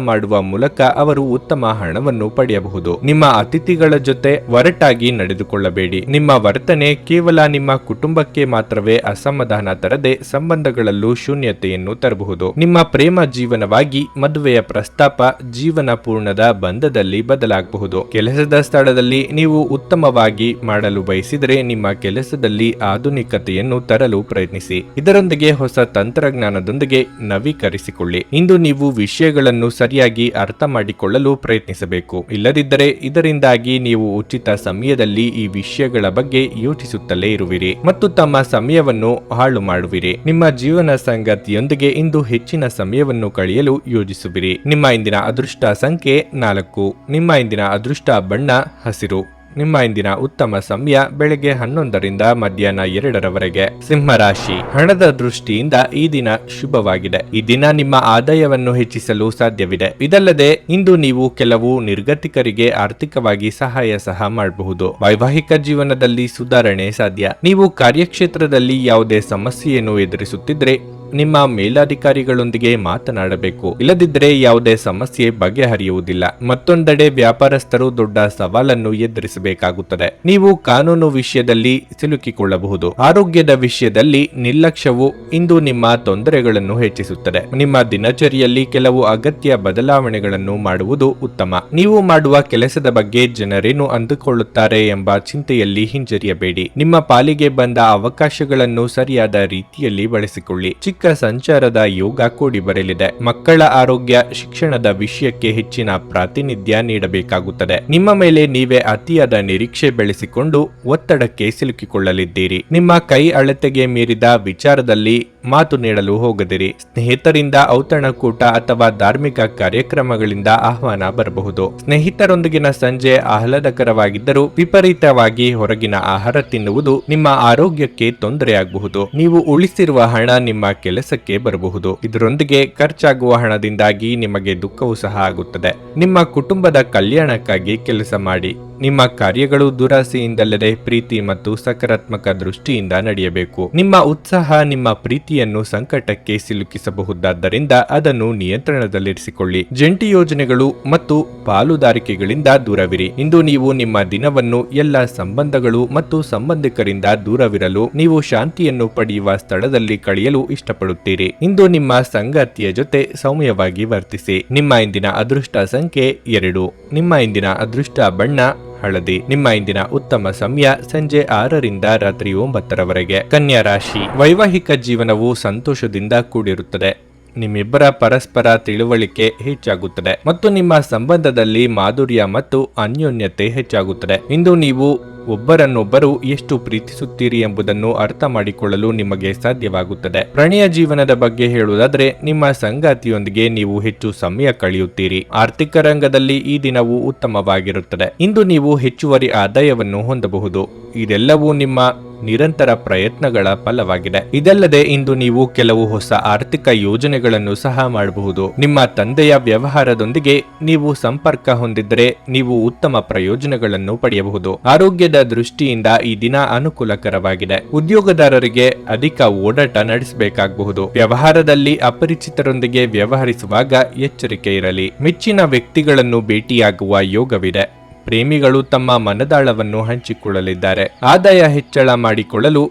ಮಾಡುವ ಮೂಲಕ ಅವರು ಉತ್ತಮ ಹಣವನ್ನು ಪಡೆಯಬಹುದು. ನಿಮ್ಮ ಅತಿಥಿಗಳ ಜೊತೆ ಒರಟಾಗಿ ನಡೆದುಕೊಳ್ಳಬೇಡಿ. ನಿಮ್ಮ ವರ್ತನೆ ಕೇವಲ ನಿಮ್ಮ ಕುಟುಂಬಕ್ಕೆ ಮಾತ್ರವೇ ಅಸಮಾಧಾನ ತರದೆ ಸಂಬಂಧಗಳಲ್ಲೂ ಶೂನ್ಯತೆಯನ್ನು ತರಬಹುದು. ನಿಮ್ಮ ಪ್ರೇಮ ಜೀವನವಾಗಿ ಮದುವೆಯ ಪ್ರಸ್ತಾಪ ಜೀವನ ಪೂರ್ಣದ ಬಂಧದಲ್ಲಿ ಬದಲಾಗಬಹುದು. ಕೆಲಸದ ಸ್ಥಳದಲ್ಲಿ ನೀವು ಉತ್ತಮವಾಗಿ ಮಾಡಲು ಬಯಸಿದರೆ ನಿಮ್ಮ ಕೆಲಸದಲ್ಲಿ ಆಧುನಿಕತೆಯನ್ನು ತರಲು ಪ್ರಯತ್ನಿಸಿ. ಇದರೊಂದಿಗೆ ಹೊಸ ತಂತ್ರಜ್ಞಾನದೊಂದಿಗೆ ನವೀಕರಿಸಿಕೊಳ್ಳಿ. ಇಂದು ನೀವು ವಿಷಯಗಳನ್ನು ಸರಿಯಾಗಿ ಅರ್ಥ ಮಾಡಿಕೊಳ್ಳಲು ಪ್ರಯತ್ನಿಸಬೇಕು. ಇಲ್ಲದಿದ್ದರೆ ಇದರಿಂದಾಗಿ ನೀವು ಉಚಿತ ಸಮಯದಲ್ಲಿ ಈ ವಿಷಯಗಳ ಬಗ್ಗೆ ಯೋಚಿಸುತ್ತಲೇ ಇರುವಿರಿ ಮತ್ತು ತಮ್ಮ ಸಮಯವನ್ನು ಹಾಳು ಮಾಡುವಿರಿ. ನಿಮ್ಮ ಜೀವನ ಸಂಗಾತಿಯೊಂದಿಗೆ ಇಂದು ಹೆಚ್ಚಿನ ಸಮಯವನ್ನು ಕಳೆಯಲು ಯೋಜಿಸುವಿರಿ. ನಿಮ್ಮ ಇಂದಿನ ಅದೃಷ್ಟ ಸಂಖ್ಯೆ 4. ನಿಮ್ಮ ಇಂದಿನ ಅದೃಷ್ಟ ಬಣ್ಣ ಹಸಿರು. ನಿಮ್ಮ ಇಂದಿನ ಉತ್ತಮ ಸಮಯ ಬೆಳಗ್ಗೆ 11 ರಿಂದ ಮಧ್ಯಾಹ್ನ 2 ಸಿಂಹರಾಶಿ. ಹಣದ ದೃಷ್ಟಿಯಿಂದ ಈ ದಿನ ಶುಭವಾಗಿದೆ. ಈ ದಿನ ನಿಮ್ಮ ಆದಾಯವನ್ನು ಹೆಚ್ಚಿಸಲು ಸಾಧ್ಯವಿದೆ. ಇದಲ್ಲದೆ ಇಂದು ನೀವು ಕೆಲವು ನಿರ್ಗತಿಕರಿಗೆ ಆರ್ಥಿಕವಾಗಿ ಸಹಾಯ ಸಹ ಮಾಡಬಹುದು. ವೈವಾಹಿಕ ಜೀವನದಲ್ಲಿ ಸುಧಾರಣೆ ಸಾಧ್ಯ. ನೀವು ಕಾರ್ಯಕ್ಷೇತ್ರದಲ್ಲಿ ಯಾವುದೇ ಸಮಸ್ಯೆಯನ್ನು ಎದುರಿಸುತ್ತಿದ್ರೆ ನಿಮ್ಮ ಮೇಲಾಧಿಕಾರಿಗಳೊಂದಿಗೆ ಮಾತನಾಡಬೇಕು. ಇಲ್ಲದಿದ್ದರೆ ಯಾವುದೇ ಸಮಸ್ಯೆ ಬಗೆಹರಿಯುವುದಿಲ್ಲ. ಮತ್ತೊಂದೆಡೆ ವ್ಯಾಪಾರಸ್ಥರು ದೊಡ್ಡ ಸವಾಲನ್ನು ಎದುರಿಸಬೇಕಾಗುತ್ತದೆ. ನೀವು ಕಾನೂನು ವಿಷಯದಲ್ಲಿ ಸಿಲುಕಿಕೊಳ್ಳಬಹುದು. ಆರೋಗ್ಯದ ವಿಷಯದಲ್ಲಿ ನಿರ್ಲಕ್ಷ್ಯವು ಇಂದು ನಿಮ್ಮ ತೊಂದರೆಗಳನ್ನು ಹೆಚ್ಚಿಸುತ್ತದೆ. ನಿಮ್ಮ ದಿನಚರಿಯಲ್ಲಿ ಕೆಲವು ಅಗತ್ಯ ಬದಲಾವಣೆಗಳನ್ನು ಮಾಡುವುದು ಉತ್ತಮ. ನೀವು ಮಾಡುವ ಕೆಲಸದ ಬಗ್ಗೆ ಜನರೇನು ಅಂದುಕೊಳ್ಳುತ್ತಾರೆ ಎಂಬ ಚಿಂತೆಯಲ್ಲಿ ಹಿಂಜರಿಯಬೇಡಿ. ನಿಮ್ಮ ಪಾಲಿಗೆ ಬಂದ ಅವಕಾಶಗಳನ್ನು ಸರಿಯಾದ ರೀತಿಯಲ್ಲಿ ಬಳಸಿಕೊಳ್ಳಿ. ಚಿಕ್ಕ ಸಂಚಾರದ ಯೋಗ ಕೂಡಿ ಬರಲಿದೆ. ಮಕ್ಕಳ ಆರೋಗ್ಯ, ಶಿಕ್ಷಣದ ವಿಷಯಕ್ಕೆ ಹೆಚ್ಚಿನ ಪ್ರಾತಿನಿಧ್ಯ ನೀಡಬೇಕಾಗುತ್ತದೆ. ನಿಮ್ಮ ಮೇಲೆ ನೀವೇ ಅತಿಯಾದ ನಿರೀಕ್ಷೆ ಬೆಳೆಸಿಕೊಂಡು ಒತ್ತಡಕ್ಕೆ ಸಿಲುಕಿಕೊಳ್ಳಲಿದ್ದೀರಿ. ನಿಮ್ಮ ಕೈ ಅಳತೆಗೆ ಮೀರಿದ ವಿಚಾರದಲ್ಲಿ ಮಾತು ನೀಡಲು ಹೋಗದಿರಿ. ಸ್ನೇಹಿತರಿಂದ ಔತಣಕೂಟ ಅಥವಾ ಧಾರ್ಮಿಕ ಕಾರ್ಯಕ್ರಮಗಳಿಂದ ಆಹ್ವಾನ ಬರಬಹುದು. ಸ್ನೇಹಿತರೊಂದಿಗಿನ ಸಂಜೆ ಆಹ್ಲಾದಕರವಾಗಿದ್ದರೂ ವಿಪರೀತವಾಗಿ ಹೊರಗಿನ ಆಹಾರ ತಿನ್ನುವುದು ನಿಮ್ಮ ಆರೋಗ್ಯಕ್ಕೆ ತೊಂದರೆಯಾಗಬಹುದು. ನೀವು ಉಳಿಸಿರುವ ಹಣ ನಿಮ್ಮ ಕೆಲಸಕ್ಕೆ ಬರಬಹುದು. ಇದರೊಂದಿಗೆ ಖರ್ಚಾಗುವ ಹಣದಿಂದಾಗಿ ನಿಮಗೆ ದುಃಖವೂ ಸಹ ಆಗುತ್ತದೆ. ನಿಮ್ಮ ಕುಟುಂಬದ ಕಲ್ಯಾಣಕ್ಕಾಗಿ ಕೆಲಸ ಮಾಡಿ. ನಿಮ್ಮ ಕಾರ್ಯಗಳು ದುರಾಸೆಯಿಂದಲ್ಲದೆ ಪ್ರೀತಿ ಮತ್ತು ಸಕಾರಾತ್ಮಕ ದೃಷ್ಟಿಯಿಂದ ನಡೆಯಬೇಕು. ನಿಮ್ಮ ಉತ್ಸಾಹ ನಿಮ್ಮ ಪ್ರೀತಿಯನ್ನು ಸಂಕಟಕ್ಕೆ ಸಿಲುಕಿಸಬಹುದಾದ್ದರಿಂದ ಅದನ್ನು ನಿಯಂತ್ರಣದಲ್ಲಿರಿಸಿಕೊಳ್ಳಿ. ಜಂಟಿ ಯೋಜನೆಗಳು ಮತ್ತು ಪಾಲುದಾರಿಕೆಗಳಿಂದ ದೂರವಿರಿ. ಇಂದು ನೀವು ನಿಮ್ಮ ದಿನವನ್ನು ಎಲ್ಲ ಸಂಬಂಧಗಳು ಮತ್ತು ಸಂಬಂಧಿಕರಿಂದ ದೂರವಿರಲು ನೀವು ಶಾಂತಿಯನ್ನು ಪಡೆಯುವ ಸ್ಥಳದಲ್ಲಿ ಕಳೆಯಲು ಇಷ್ಟಪಡುತ್ತೀರಿ. ಇಂದು ನಿಮ್ಮ ಸಂಗಾತಿಯ ಜೊತೆ ಸೌಮ್ಯವಾಗಿ ವರ್ತಿಸಿ. ನಿಮ್ಮ ಇಂದಿನ ಅದೃಷ್ಟ ಸಂಖ್ಯೆ 2. ನಿಮ್ಮ ಇಂದಿನ ಅದೃಷ್ಟ ಬಣ್ಣ ಹಳದಿ. ನಿಮ್ಮ ಇಂದಿನ ಉತ್ತಮ ಸಮಯ ಸಂಜೆ 6 ರಿಂದ ರಾತ್ರಿ 9 ಕನ್ಯಾ ರಾಶಿ. ವೈವಾಹಿಕ ಜೀವನವು ಸಂತೋಷದಿಂದ ಕೂಡಿರುತ್ತದೆ. ನಿಮ್ಮಿಬ್ಬರ ಪರಸ್ಪರ ತಿಳುವಳಿಕೆ ಹೆಚ್ಚಾಗುತ್ತದೆ ಮತ್ತು ನಿಮ್ಮ ಸಂಬಂಧದಲ್ಲಿ ಮಾಧುರ್ಯ ಮತ್ತು ಅನ್ಯೋನ್ಯತೆ ಹೆಚ್ಚಾಗುತ್ತದೆ. ಇಂದು ನೀವು ಒಬ್ಬರನ್ನೊಬ್ಬರು ಎಷ್ಟು ಪ್ರೀತಿಸುತ್ತೀರಿ ಎಂಬುದನ್ನು ಅರ್ಥ ಮಾಡಿಕೊಳ್ಳಲು ನಿಮಗೆ ಸಾಧ್ಯವಾಗುತ್ತದೆ. ಪ್ರಣಯ ಜೀವನದ ಬಗ್ಗೆ ಹೇಳುವುದಾದರೆ ನಿಮ್ಮ ಸಂಗಾತಿಯೊಂದಿಗೆ ನೀವು ಹೆಚ್ಚು ಸಮಯ ಕಳೆಯುತ್ತೀರಿ. ಆರ್ಥಿಕ ರಂಗದಲ್ಲಿ ಈ ದಿನವು ಉತ್ತಮವಾಗಿರುತ್ತದೆ. ಇಂದು ನೀವು ಹೆಚ್ಚುವರಿ ಆದಾಯವನ್ನು ಹೊಂದಬಹುದು. ಇದೆಲ್ಲವೂ ನಿಮ್ಮ ನಿರಂತರ ಪ್ರಯತ್ನಗಳ ಫಲವಾಗಿದೆ. ಇದಲ್ಲದೆ ಇಂದು ನೀವು ಕೆಲವು ಹೊಸ ಆರ್ಥಿಕ ಯೋಜನೆಗಳನ್ನು ಸಹ ಮಾಡಬಹುದು. ನಿಮ್ಮ ತಂದೆಯ ವ್ಯವಹಾರದೊಂದಿಗೆ ನೀವು ಸಂಪರ್ಕ ಹೊಂದಿದ್ದರೆ ನೀವು ಉತ್ತಮ ಪ್ರಯೋಜನಗಳನ್ನು ಪಡೆಯಬಹುದು. ಆರೋಗ್ಯದ ದೃಷ್ಟಿಯಿಂದ ಈ ದಿನ ಅನುಕೂಲಕರವಾಗಿದೆ. ಉದ್ಯೋಗದಾರರಿಗೆ ಅಧಿಕ ಓಡಾಟ ನಡೆಸಬೇಕಾಗಬಹುದು. ವ್ಯವಹಾರದಲ್ಲಿ ಅಪರಿಚಿತರೊಂದಿಗೆ ವ್ಯವಹರಿಸುವಾಗ ಎಚ್ಚರಿಕೆ ಇರಲಿ. ಮೆಚ್ಚಿನ ವ್ಯಕ್ತಿಗಳನ್ನು ಭೇಟಿಯಾಗುವ ಯೋಗವಿದೆ. ಪ್ರೇಮಿಗಳು ತಮ್ಮ ಮನದಾಳವನ್ನು ಹಂಚಿಕೊಳ್ಳಲಿದ್ದಾರೆ. ಆದಾಯ ಹೆಚ್ಚಳ ಮಾಡಿಕೊಳ್ಳಲು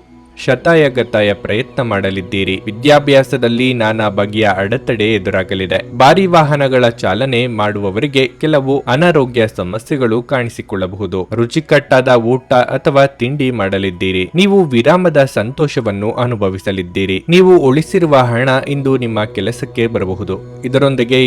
ಶತಾಯಗತಾಯ ಪ್ರಯತ್ನ ಮಾಡಲಿದ್ದೀರಿ. ವಿದ್ಯಾಭ್ಯಾಸದಲ್ಲಿ ನಾನಾ ಬಗೆಯ ಅಡೆತಡೆ ಎದುರಾಗಲಿದೆ. ಭಾರಿ ವಾಹನಗಳ ಚಾಲನೆ ಮಾಡುವವರಿಗೆ ಕೆಲವು ಅನಾರೋಗ್ಯ ಸಮಸ್ಯೆಗಳು ಕಾಣಿಸಿಕೊಳ್ಳಬಹುದು. ರುಚಿಕಟ್ಟಾದ ಊಟ ಅಥವಾ ತಿಂಡಿ ಮಾಡಲಿದ್ದೀರಿ. ನೀವು ವಿರಾಮದ ಸಂತೋಷವನ್ನು ಅನುಭವಿಸಲಿದ್ದೀರಿ. ನೀವು ಉಳಿಸಿರುವ ಹಣ ಇಂದು ನಿಮ್ಮ ಕೆಲಸಕ್ಕೆ ಬರಬಹುದು.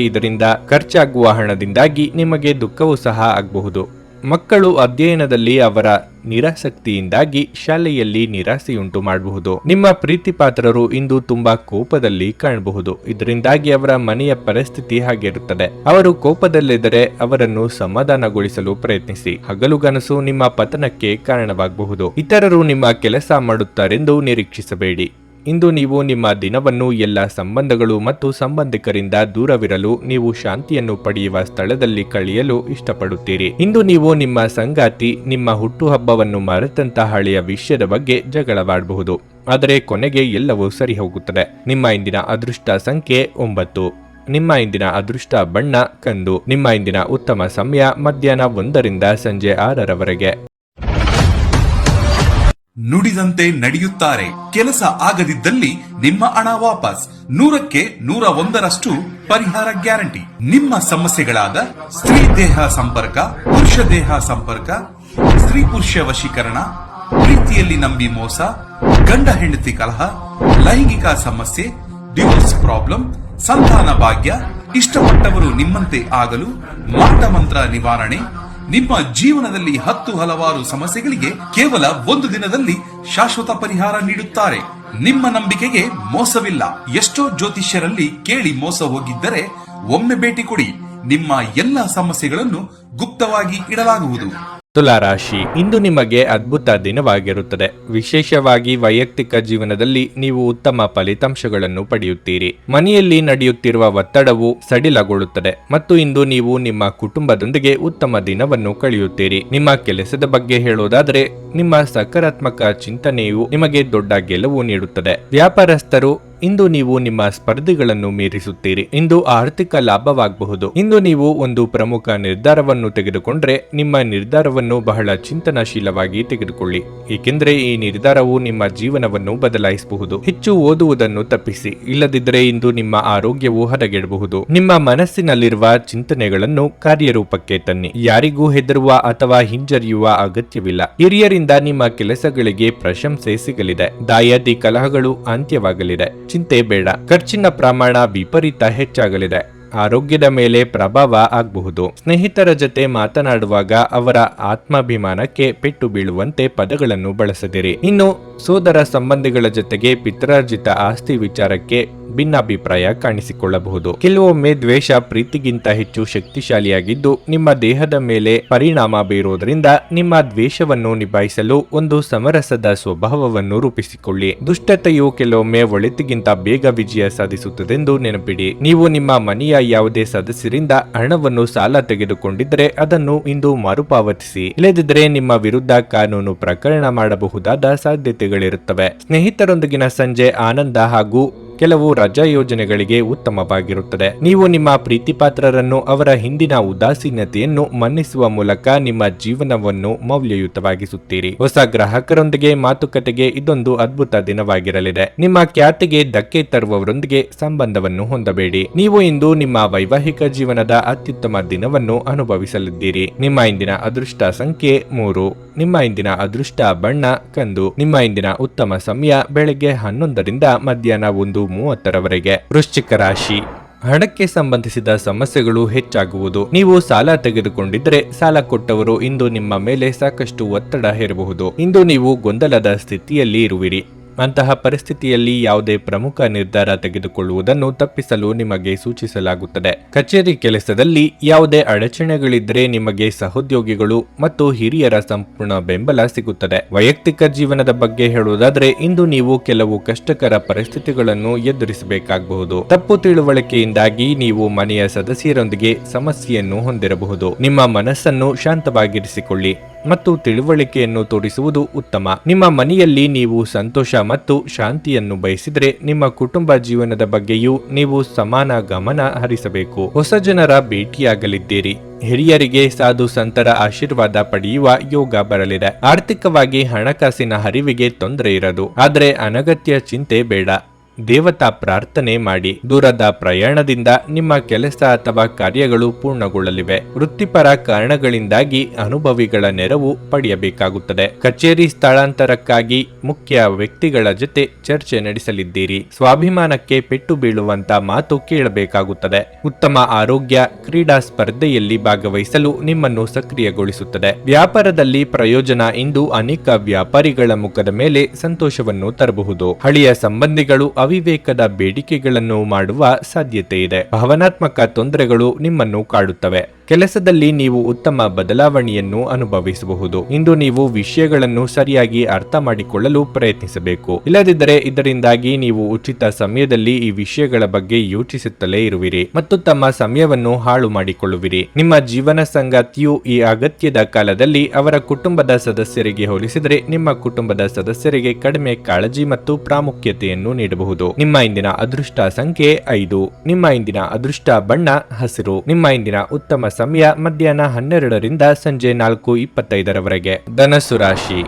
ಇದರಿಂದ ಖರ್ಚಾಗುವ ಹಣದಿಂದಾಗಿ ನಿಮಗೆ ದುಃಖವೂ ಸಹ ಆಗಬಹುದು. ಮಕ್ಕಳು ಅಧ್ಯಯನದಲ್ಲಿ ಅವರ ನಿರಾಸಕ್ತಿಯಿಂದಾಗಿ ಶಾಲೆಯಲ್ಲಿ ನಿರಾಸೆಯುಂಟು ಮಾಡಬಹುದು. ನಿಮ್ಮ ಪ್ರೀತಿಪಾತ್ರರು ಇಂದು ತುಂಬಾ ಕೋಪದಲ್ಲಿ ಕಾಣಬಹುದು. ಇದರಿಂದಾಗಿ ಅವರ ಮನೆಯ ಪರಿಸ್ಥಿತಿ ಹಾಗಿರುತ್ತದೆ. ಅವರು ಕೋಪದಲ್ಲಿದ್ದರೆ ಅವರನ್ನು ಸಮಾಧಾನಗೊಳಿಸಲು ಪ್ರಯತ್ನಿಸಿ. ಹಗಲುಗನಸು ನಿಮ್ಮ ಪತನಕ್ಕೆ ಕಾರಣವಾಗಬಹುದು. ಇತರರು ನಿಮ್ಮ ಕೆಲಸ ಮಾಡುತ್ತಾರೆಂದು ನಿರೀಕ್ಷಿಸಬೇಡಿ. ಇಂದು ನೀವು ನಿಮ್ಮ ದಿನವನ್ನು ಎಲ್ಲ ಸಂಬಂಧಗಳು ಮತ್ತು ಸಂಬಂಧಿಕರಿಂದ ದೂರವಿರಲು ನೀವು ಶಾಂತಿಯನ್ನು ಪಡೆಯುವ ಸ್ಥಳದಲ್ಲಿ ಕಳೆಯಲು ಇಷ್ಟಪಡುತ್ತೀರಿ. ಇಂದು ನೀವು ನಿಮ್ಮ ಸಂಗಾತಿ ನಿಮ್ಮ ಹುಟ್ಟುಹಬ್ಬವನ್ನು ಮರೆತಂತಹ ಹಳೆಯ ವಿಷಯದ ಬಗ್ಗೆ ಜಗಳವಾಡಬಹುದು. ಆದರೆ ಕೊನೆಗೆ ಎಲ್ಲವೂ ಸರಿ ಹೋಗುತ್ತದೆ. ನಿಮ್ಮ ಇಂದಿನ ಅದೃಷ್ಟ ಸಂಖ್ಯೆ 9. ನಿಮ್ಮ ಇಂದಿನ ಅದೃಷ್ಟ ಬಣ್ಣ ಕಂದು. ನಿಮ್ಮ ಇಂದಿನ ಉತ್ತಮ ಸಮಯ ಮಧ್ಯಾಹ್ನ 1 ರಿಂದ ಸಂಜೆ 6 ನುಡಿದಂತೆ ನಡೆಯುತ್ತಾರೆ. ಕೆಲಸ ಆಗದಿದ್ದಲ್ಲಿ ನಿಮ್ಮ ಹಣ ವಾಪಸ್. 100ಕ್ಕೆ 101ರಷ್ಟು ಪರಿಹಾರ ಗ್ಯಾರಂಟಿ. ನಿಮ್ಮ ಸಮಸ್ಯೆಗಳಾದ ಸ್ತ್ರೀ ದೇಹ ಸಂಪರ್ಕ, ಪುರುಷ ದೇಹ ಸಂಪರ್ಕ, ಸ್ತ್ರೀ ಪುರುಷ ವಶೀಕರಣ, ಪ್ರೀತಿಯಲ್ಲಿ ನಂಬಿ ಮೋಸ, ಗಂಡ ಹೆಂಡತಿ ಕಲಹ, ಲೈಂಗಿಕ ಸಮಸ್ಯೆ, ಡಿವೋರ್ಸ್ ಪ್ರಾಬ್ಲಮ್, ಸಂತಾನ ಭಾಗ್ಯ, ಇಷ್ಟಪಟ್ಟವರು ನಿಮ್ಮಂತೆ ಆಗಲು ಮಾಟ ಮಂತ್ರ ನಿವಾರಣೆ, ನಿಮ್ಮ ಜೀವನದಲ್ಲಿ 10 ಹಲವಾರು ಸಮಸ್ಯೆಗಳಿಗೆ ಕೇವಲ 1 ದಿನದಲ್ಲಿ ಶಾಶ್ವತ ಪರಿಹಾರ ನೀಡುತ್ತಾರೆ. ನಿಮ್ಮ ನಂಬಿಕೆಗೆ ಮೋಸವಿಲ್ಲ. ಎಷ್ಟೋ ಜ್ಯೋತಿಷ್ಯರಲ್ಲಿ ಕೇಳಿ ಮೋಸ ಹೋಗಿದ್ದರೆ ಒಮ್ಮೆ ಭೇಟಿ ಕೊಡಿ. ನಿಮ್ಮ ಎಲ್ಲ ಸಮಸ್ಯೆಗಳನ್ನು ಗುಪ್ತವಾಗಿ ಇಡಲಾಗುವುದು. ತುಲಾರಾಶಿ, ಇಂದು ನಿಮಗೆ ಅದ್ಭುತ ದಿನವಾಗಿರುತ್ತದೆ. ವಿಶೇಷವಾಗಿ ವೈಯಕ್ತಿಕ ಜೀವನದಲ್ಲಿ ನೀವು ಉತ್ತಮ ಫಲಿತಾಂಶಗಳನ್ನು ಪಡೆಯುತ್ತೀರಿ. ಮನೆಯಲ್ಲಿ ನಡೆಯುತ್ತಿರುವ ಒತ್ತಡವು ಸಡಿಲಗೊಳ್ಳುತ್ತದೆ ಮತ್ತು ಇಂದು ನೀವು ನಿಮ್ಮ ಕುಟುಂಬದೊಂದಿಗೆ ಉತ್ತಮ ದಿನವನ್ನು ಕಳೆಯುತ್ತೀರಿ. ನಿಮ್ಮ ಕೆಲಸದ ಬಗ್ಗೆ ಹೇಳೋದಾದರೆ, ನಿಮ್ಮ ಸಕಾರಾತ್ಮಕ ಚಿಂತನೆಯು ನಿಮಗೆ ದೊಡ್ಡ ಗೆಲುವು ನೀಡುತ್ತದೆ. ವ್ಯಾಪಾರಸ್ಥರು, ಇಂದು ನೀವು ನಿಮ್ಮ ಸ್ಪರ್ಧಿಗಳನ್ನು ಮೀರಿಸುತ್ತೀರಿ. ಇಂದು ಆರ್ಥಿಕ ಲಾಭವಾಗಬಹುದು. ಇಂದು ನೀವು ಒಂದು ಪ್ರಮುಖ ನಿರ್ಧಾರವನ್ನು ತೆಗೆದುಕೊಂಡ್ರೆ ನಿಮ್ಮ ನಿರ್ಧಾರವನ್ನು ಬಹಳ ಚಿಂತನಶೀಲವಾಗಿ ತೆಗೆದುಕೊಳ್ಳಿ, ಏಕೆಂದರೆ ಈ ನಿರ್ಧಾರವು ನಿಮ್ಮ ಜೀವನವನ್ನು ಬದಲಾಯಿಸಬಹುದು. ಹೆಚ್ಚು ಓದುವುದನ್ನು ತಪ್ಪಿಸಿ, ಇಲ್ಲದಿದ್ದರೆ ಇಂದು ನಿಮ್ಮ ಆರೋಗ್ಯವು ಹದಗೆಡಬಹುದು. ನಿಮ್ಮ ಮನಸ್ಸಿನಲ್ಲಿರುವ ಚಿಂತನೆಗಳನ್ನು ಕಾರ್ಯರೂಪಕ್ಕೆ ತನ್ನಿ. ಯಾರಿಗೂ ಹೆದರುವ ಅಥವಾ ಹಿಂಜರಿಯುವ ಅಗತ್ಯವಿಲ್ಲ. ಹಿರಿಯರಿಂದ ನಿಮ್ಮ ಕೆಲಸಗಳಿಗೆ ಪ್ರಶಂಸೆ ಸಿಗಲಿದೆ. ದಾಯಾದಿ ಕಲಹಗಳು ಅಂತ್ಯವಾಗಲಿದೆ. ಚಿಂತೆ ಬೇಡ. ಖರ್ಚಿನ ಪ್ರಮಾಣ ವಿಪರೀತ ಹೆಚ್ಚಾಗಲಿದೆ. ಆರೋಗ್ಯದ ಮೇಲೆ ಪ್ರಭಾವ ಆಗಬಹುದು. ಸ್ನೇಹಿತರ ಜೊತೆ ಮಾತನಾಡುವಾಗ ಅವರ ಆತ್ಮಾಭಿಮಾನಕ್ಕೆ ಪೆಟ್ಟು ಬೀಳುವಂತೆ ಪದಗಳನ್ನು ಬಳಸದಿರಿ. ಇನ್ನು ಸೋದರ ಸಂಬಂಧಿಗಳ ಜೊತೆಗೆ ಪಿತ್ರಾರ್ಜಿತ ಆಸ್ತಿ ವಿಚಾರಕ್ಕೆ ಭಿನ್ನಾಭಿಪ್ರಾಯ ಕಾಣಿಸಿಕೊಳ್ಳಬಹುದು. ಕೆಲವೊಮ್ಮೆ ದ್ವೇಷ ಪ್ರೀತಿಗಿಂತ ಹೆಚ್ಚು ಶಕ್ತಿಶಾಲಿಯಾಗಿದ್ದು ನಿಮ್ಮ ದೇಹದ ಮೇಲೆ ಪರಿಣಾಮ ಬೀರುವುದರಿಂದ ನಿಮ್ಮ ದ್ವೇಷವನ್ನು ನಿಭಾಯಿಸಲು ಒಂದು ಸಮರಸದ ಸ್ವಭಾವವನ್ನು ರೂಪಿಸಿಕೊಳ್ಳಿ. ದುಷ್ಟತೆಯು ಕೆಲವೊಮ್ಮೆ ಒಳಿತಿಗಿಂತ ಬೇಗ ವಿಜಯ ಸಾಧಿಸುತ್ತದೆಂದು ನೆನಪಿಡಿ. ನೀವು ನಿಮ್ಮ ಮನೆಯ ಯಾವುದೇ ಸದಸ್ಯರಿಂದ ಹಣವನ್ನು ಸಾಲ ತೆಗೆದುಕೊಂಡಿದ್ದರೆ ಅದನ್ನು ಇಂದು ಮರುಪಾವತಿಸಿ. ಇಲ್ಲದಿದ್ದರೆ ನಿಮ್ಮ ವಿರುದ್ಧ ಕಾನೂನು ಪ್ರಕರಣ ಮಾಡಬಹುದಾದ ಸಾಧ್ಯತೆಗಳಿರುತ್ತವೆ. ಸ್ನೇಹಿತರೊಂದಿಗಿನ ಸಂಜೆ ಆನಂದ ಹಾಗೂ ಕೆಲವು ರಜಾ ಯೋಜನೆಗಳಿಗೆ ಉತ್ತಮವಾಗಿರುತ್ತದೆ. ನೀವು ನಿಮ್ಮ ಪ್ರೀತಿಪಾತ್ರರನ್ನು ಅವರ ಹಿಂದಿನ ಉದಾಸೀನತೆಯನ್ನು ಮನ್ನಿಸುವ ಮೂಲಕ ನಿಮ್ಮ ಜೀವನವನ್ನು ಮೌಲ್ಯಯುತವಾಗಿಸುತ್ತೀರಿ. ಹೊಸ ಗ್ರಾಹಕರೊಂದಿಗೆ ಮಾತುಕತೆಗೆ ಇದೊಂದು ಅದ್ಭುತ ದಿನವಾಗಿರಲಿದೆ. ನಿಮ್ಮ ಖ್ಯಾತಿಗೆ ಧಕ್ಕೆ ತರುವವರೊಂದಿಗೆ ಸಂಬಂಧವನ್ನು ಹೊಂದಬೇಡಿ. ನೀವು ಇಂದು ನಿಮ್ಮ ವೈವಾಹಿಕ ಜೀವನದ ಅತ್ಯುತ್ತಮ ದಿನವನ್ನು ಅನುಭವಿಸಲಿದ್ದೀರಿ. ನಿಮ್ಮ ಇಂದಿನ ಅದೃಷ್ಟ ಸಂಖ್ಯೆ 3. ನಿಮ್ಮ ಇಂದಿನ ಅದೃಷ್ಟ ಬಣ್ಣ ಕಂದು. ನಿಮ್ಮ ಇಂದಿನ ಉತ್ತಮ ಸಮಯ ಬೆಳಗ್ಗೆ 11ರಿಂದ ಮಧ್ಯಾಹ್ನ 1:30ರವರೆಗೆ. ವೃಶ್ಚಿಕ ರಾಶಿ, ಹಣಕ್ಕೆ ಸಂಬಂಧಿಸಿದ ಸಮಸ್ಯೆಗಳು ಹೆಚ್ಚಾಗುವುದು. ನೀವು ಸಾಲ ತೆಗೆದುಕೊಂಡಿದ್ದರೆ ಸಾಲ ಕೊಟ್ಟವರು ಇಂದು ನಿಮ್ಮ ಮೇಲೆ ಸಾಕಷ್ಟು ಒತ್ತಡ ಹೇರಬಹುದು. ಇಂದು ನೀವು ಗೊಂದಲದ ಸ್ಥಿತಿಯಲ್ಲಿ ಇರುವಿರಿ. ಅಂತಹ ಪರಿಸ್ಥಿತಿಯಲ್ಲಿ ಯಾವುದೇ ಪ್ರಮುಖ ನಿರ್ಧಾರ ತೆಗೆದುಕೊಳ್ಳುವುದನ್ನು ತಪ್ಪಿಸಲು ನಿಮಗೆ ಸೂಚಿಸಲಾಗುತ್ತದೆ. ಕಚೇರಿ ಕೆಲಸದಲ್ಲಿ ಯಾವುದೇ ಅಡಚಣೆಗಳಿದ್ದರೆ ನಿಮಗೆ ಸಹೋದ್ಯೋಗಿಗಳು ಮತ್ತು ಹಿರಿಯರ ಸಂಪೂರ್ಣ ಬೆಂಬಲ ಸಿಗುತ್ತದೆ. ವೈಯಕ್ತಿಕ ಜೀವನದ ಬಗ್ಗೆ ಹೇಳುವುದಾದರೆ, ಇಂದು ನೀವು ಕೆಲವು ಕಷ್ಟಕರ ಪರಿಸ್ಥಿತಿಗಳನ್ನು ಎದುರಿಸಬೇಕಾಗಬಹುದು. ತಪ್ಪು ತಿಳುವಳಿಕೆಯಿಂದಾಗಿ ನೀವು ಮನೆಯ ಸದಸ್ಯರೊಂದಿಗೆ ಸಮಸ್ಯೆಯನ್ನು ಹೊಂದಿರಬಹುದು. ನಿಮ್ಮ ಮನಸ್ಸನ್ನು ಶಾಂತವಾಗಿರಿಸಿಕೊಳ್ಳಿ ಮತ್ತು ತಿಳುವಳಿಕೆಯನ್ನು ತೋರಿಸುವುದು ಉತ್ತಮ. ನಿಮ್ಮ ಮನೆಯಲ್ಲಿ ನೀವು ಸಂತೋಷ ಮತ್ತು ಶಾಂತಿಯನ್ನು ಬಯಸಿದರೆ ನಿಮ್ಮ ಕುಟುಂಬ ಜೀವನದ ಬಗ್ಗೆಯೂ ನೀವು ಸಮಾನ ಗಮನ ಹರಿಸಬೇಕು. ಹೊಸ ಜನರ ಭೇಟಿಯಾಗಲಿದ್ದೀರಿ. ಹಿರಿಯರಿಗೆ ಸಾಧು ಸಂತರ ಆಶೀರ್ವಾದ ಪಡೆಯುವ ಯೋಗ ಬರಲಿದೆ. ಆರ್ಥಿಕವಾಗಿ ಹಣಕಾಸಿನ ಹರಿವಿಗೆ ತೊಂದರೆ ಇರದು, ಆದರೆ ಅನಗತ್ಯ ಚಿಂತೆ ಬೇಡ. ದೇವತಾ ಪ್ರಾರ್ಥನೆ ಮಾಡಿ. ದೂರದ ಪ್ರಯಾಣದಿಂದ ನಿಮ್ಮ ಕೆಲಸ ಅಥವಾ ಕಾರ್ಯಗಳು ಪೂರ್ಣಗೊಳ್ಳಲಿವೆ. ವೃತ್ತಿಪರ ಕಾರಣಗಳಿಂದಾಗಿ ಅನುಭವಿಗಳ ನೆರವು ಪಡೆಯಬೇಕಾಗುತ್ತದೆ. ಕಚೇರಿ ಸ್ಥಳಾಂತರಕ್ಕಾಗಿ ಮುಖ್ಯ ವ್ಯಕ್ತಿಗಳ ಜೊತೆ ಚರ್ಚೆ ನಡೆಸಲಿದ್ದೀರಿ. ಸ್ವಾಭಿಮಾನಕ್ಕೆ ಪೆಟ್ಟು ಬೀಳುವಂತ ಮಾತು ಕೇಳಬೇಕಾಗುತ್ತದೆ. ಉತ್ತಮ ಆರೋಗ್ಯ ಕ್ರೀಡಾ ಸ್ಪರ್ಧೆಯಲ್ಲಿ ಭಾಗವಹಿಸಲು ನಿಮ್ಮನ್ನು ಸಕ್ರಿಯಗೊಳಿಸುತ್ತದೆ. ವ್ಯಾಪಾರದಲ್ಲಿ ಪ್ರಯೋಜನ ಇಂದು ಅನೇಕ ವ್ಯಾಪಾರಿಗಳ ಮುಖದ ಮೇಲೆ ಸಂತೋಷವನ್ನು ತರಬಹುದು. ಹಳೆಯ ಸಂಬಂಧಿಗಳು ಅವಿವೇಕದ ಬೇಡಿಕೆಗಳನ್ನು ಮಾಡುವ ಸಾಧ್ಯತೆ ಇದೆ. ಭಾವನಾತ್ಮಕ ತೊಂದರೆಗಳು ನಿಮ್ಮನ್ನು ಕಾಡುತ್ತವೆ. ಕೆಲಸದಲ್ಲಿ ನೀವು ಉತ್ತಮ ಬದಲಾವಣೆಯನ್ನು ಅನುಭವಿಸಬಹುದು. ಇಂದು ನೀವು ವಿಷಯಗಳನ್ನು ಸರಿಯಾಗಿ ಅರ್ಥ ಮಾಡಿಕೊಳ್ಳಲು ಪ್ರಯತ್ನಿಸಬೇಕು. ಇಲ್ಲದಿದ್ದರೆ ಇದರಿಂದಾಗಿ ನೀವು ಉಚಿತ ಸಮಯದಲ್ಲಿ ಈ ವಿಷಯಗಳ ಬಗ್ಗೆ ಯೋಚಿಸುತ್ತಲೇ ಇರುವಿರಿ ಮತ್ತು ತಮ್ಮ ಸಮಯವನ್ನು ಹಾಳು ಮಾಡಿಕೊಳ್ಳುವಿರಿ. ನಿಮ್ಮ ಜೀವನ ಸಂಗಾತಿಯು ಈ ಅಗತ್ಯದ ಕಾಲದಲ್ಲಿ ಅವರ ಕುಟುಂಬದ ಸದಸ್ಯರಿಗೆ ಹೋಲಿಸಿದರೆ ನಿಮ್ಮ ಕುಟುಂಬದ ಸದಸ್ಯರಿಗೆ ಕಡಿಮೆ ಕಾಳಜಿ ಮತ್ತು ಪ್ರಾಮುಖ್ಯತೆಯನ್ನು ನೀಡಬಹುದು. ನಿಮ್ಮ ಇಂದಿನ ಅದೃಷ್ಟ ಸಂಖ್ಯೆ 5. ನಿಮ್ಮ ಇಂದಿನ ಅದೃಷ್ಟ ಬಣ್ಣ ಹಸಿರು. ನಿಮ್ಮ ಇಂದಿನ ಉತ್ತಮ ಸಮಯ ಮಧ್ಯಾಹ್ನ 12ರಿಂದ ಸಂಜೆ 4:25ರವರೆಗೆ. ಧನಸ್ಸು ರಾಶಿ,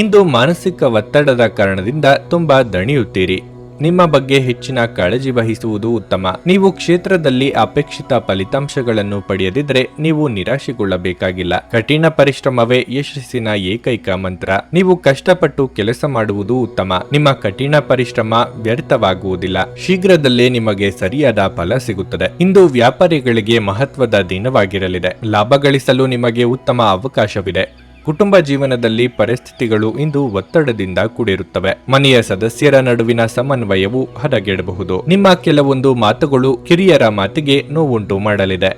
ಇಂದು ಮಾನಸಿಕ ಒತ್ತಡದ ಕಾರಣದಿಂದ ತುಂಬಾ ದಣಿಯುತ್ತೀರಿ. ನಿಮ್ಮ ಬಗ್ಗೆ ಹೆಚ್ಚಿನ ಕಾಳಜಿ ವಹಿಸುವುದು ಉತ್ತಮ. ನೀವು ಕ್ಷೇತ್ರದಲ್ಲಿ ಅಪೇಕ್ಷಿತ ಫಲಿತಾಂಶಗಳನ್ನು ಪಡೆಯದಿದ್ರೆ ನೀವು ನಿರಾಶೆಗೊಳ್ಳಬೇಕಾಗಿಲ್ಲ. ಕಠಿಣ ಪರಿಶ್ರಮವೇ ಯಶಸ್ಸಿನ ಏಕೈಕ ಮಂತ್ರ. ನೀವು ಕಷ್ಟಪಟ್ಟು ಕೆಲಸ ಮಾಡುವುದು ಉತ್ತಮ. ನಿಮ್ಮ ಕಠಿಣ ಪರಿಶ್ರಮ ವ್ಯರ್ಥವಾಗುವುದಿಲ್ಲ. ಶೀಘ್ರದಲ್ಲೇ ನಿಮಗೆ ಸರಿಯಾದ ಫಲ ಸಿಗುತ್ತದೆ. ಇಂದು ವ್ಯಾಪಾರಿಗಳಿಗೆ ಮಹತ್ವದ ದಿನವಾಗಿರಲಿದೆ. ಲಾಭ ಗಳಿಸಲು ನಿಮಗೆ ಉತ್ತಮ ಅವಕಾಶವಿದೆ. ಕುಟುಂಬ ಜೀವನದಲ್ಲಿ ಪರಿಸ್ಥಿತಿಗಳು ಇಂದು ಒತ್ತಡದಿಂದ ಕೂಡಿರುತ್ತವೆ. ಮನೆಯ ಸದಸ್ಯರ ನಡುವಿನ ಸಮನ್ವಯವು ಹದಗೆಡಬಹುದು. ನಿಮ್ಮ ಕೆಲವೊಂದು ಮಾತುಗಳು ಕಿರಿಯರ ಮಾತಿಗೆ ನೋವುಂಟು ಮಾಡಲಿದೆ.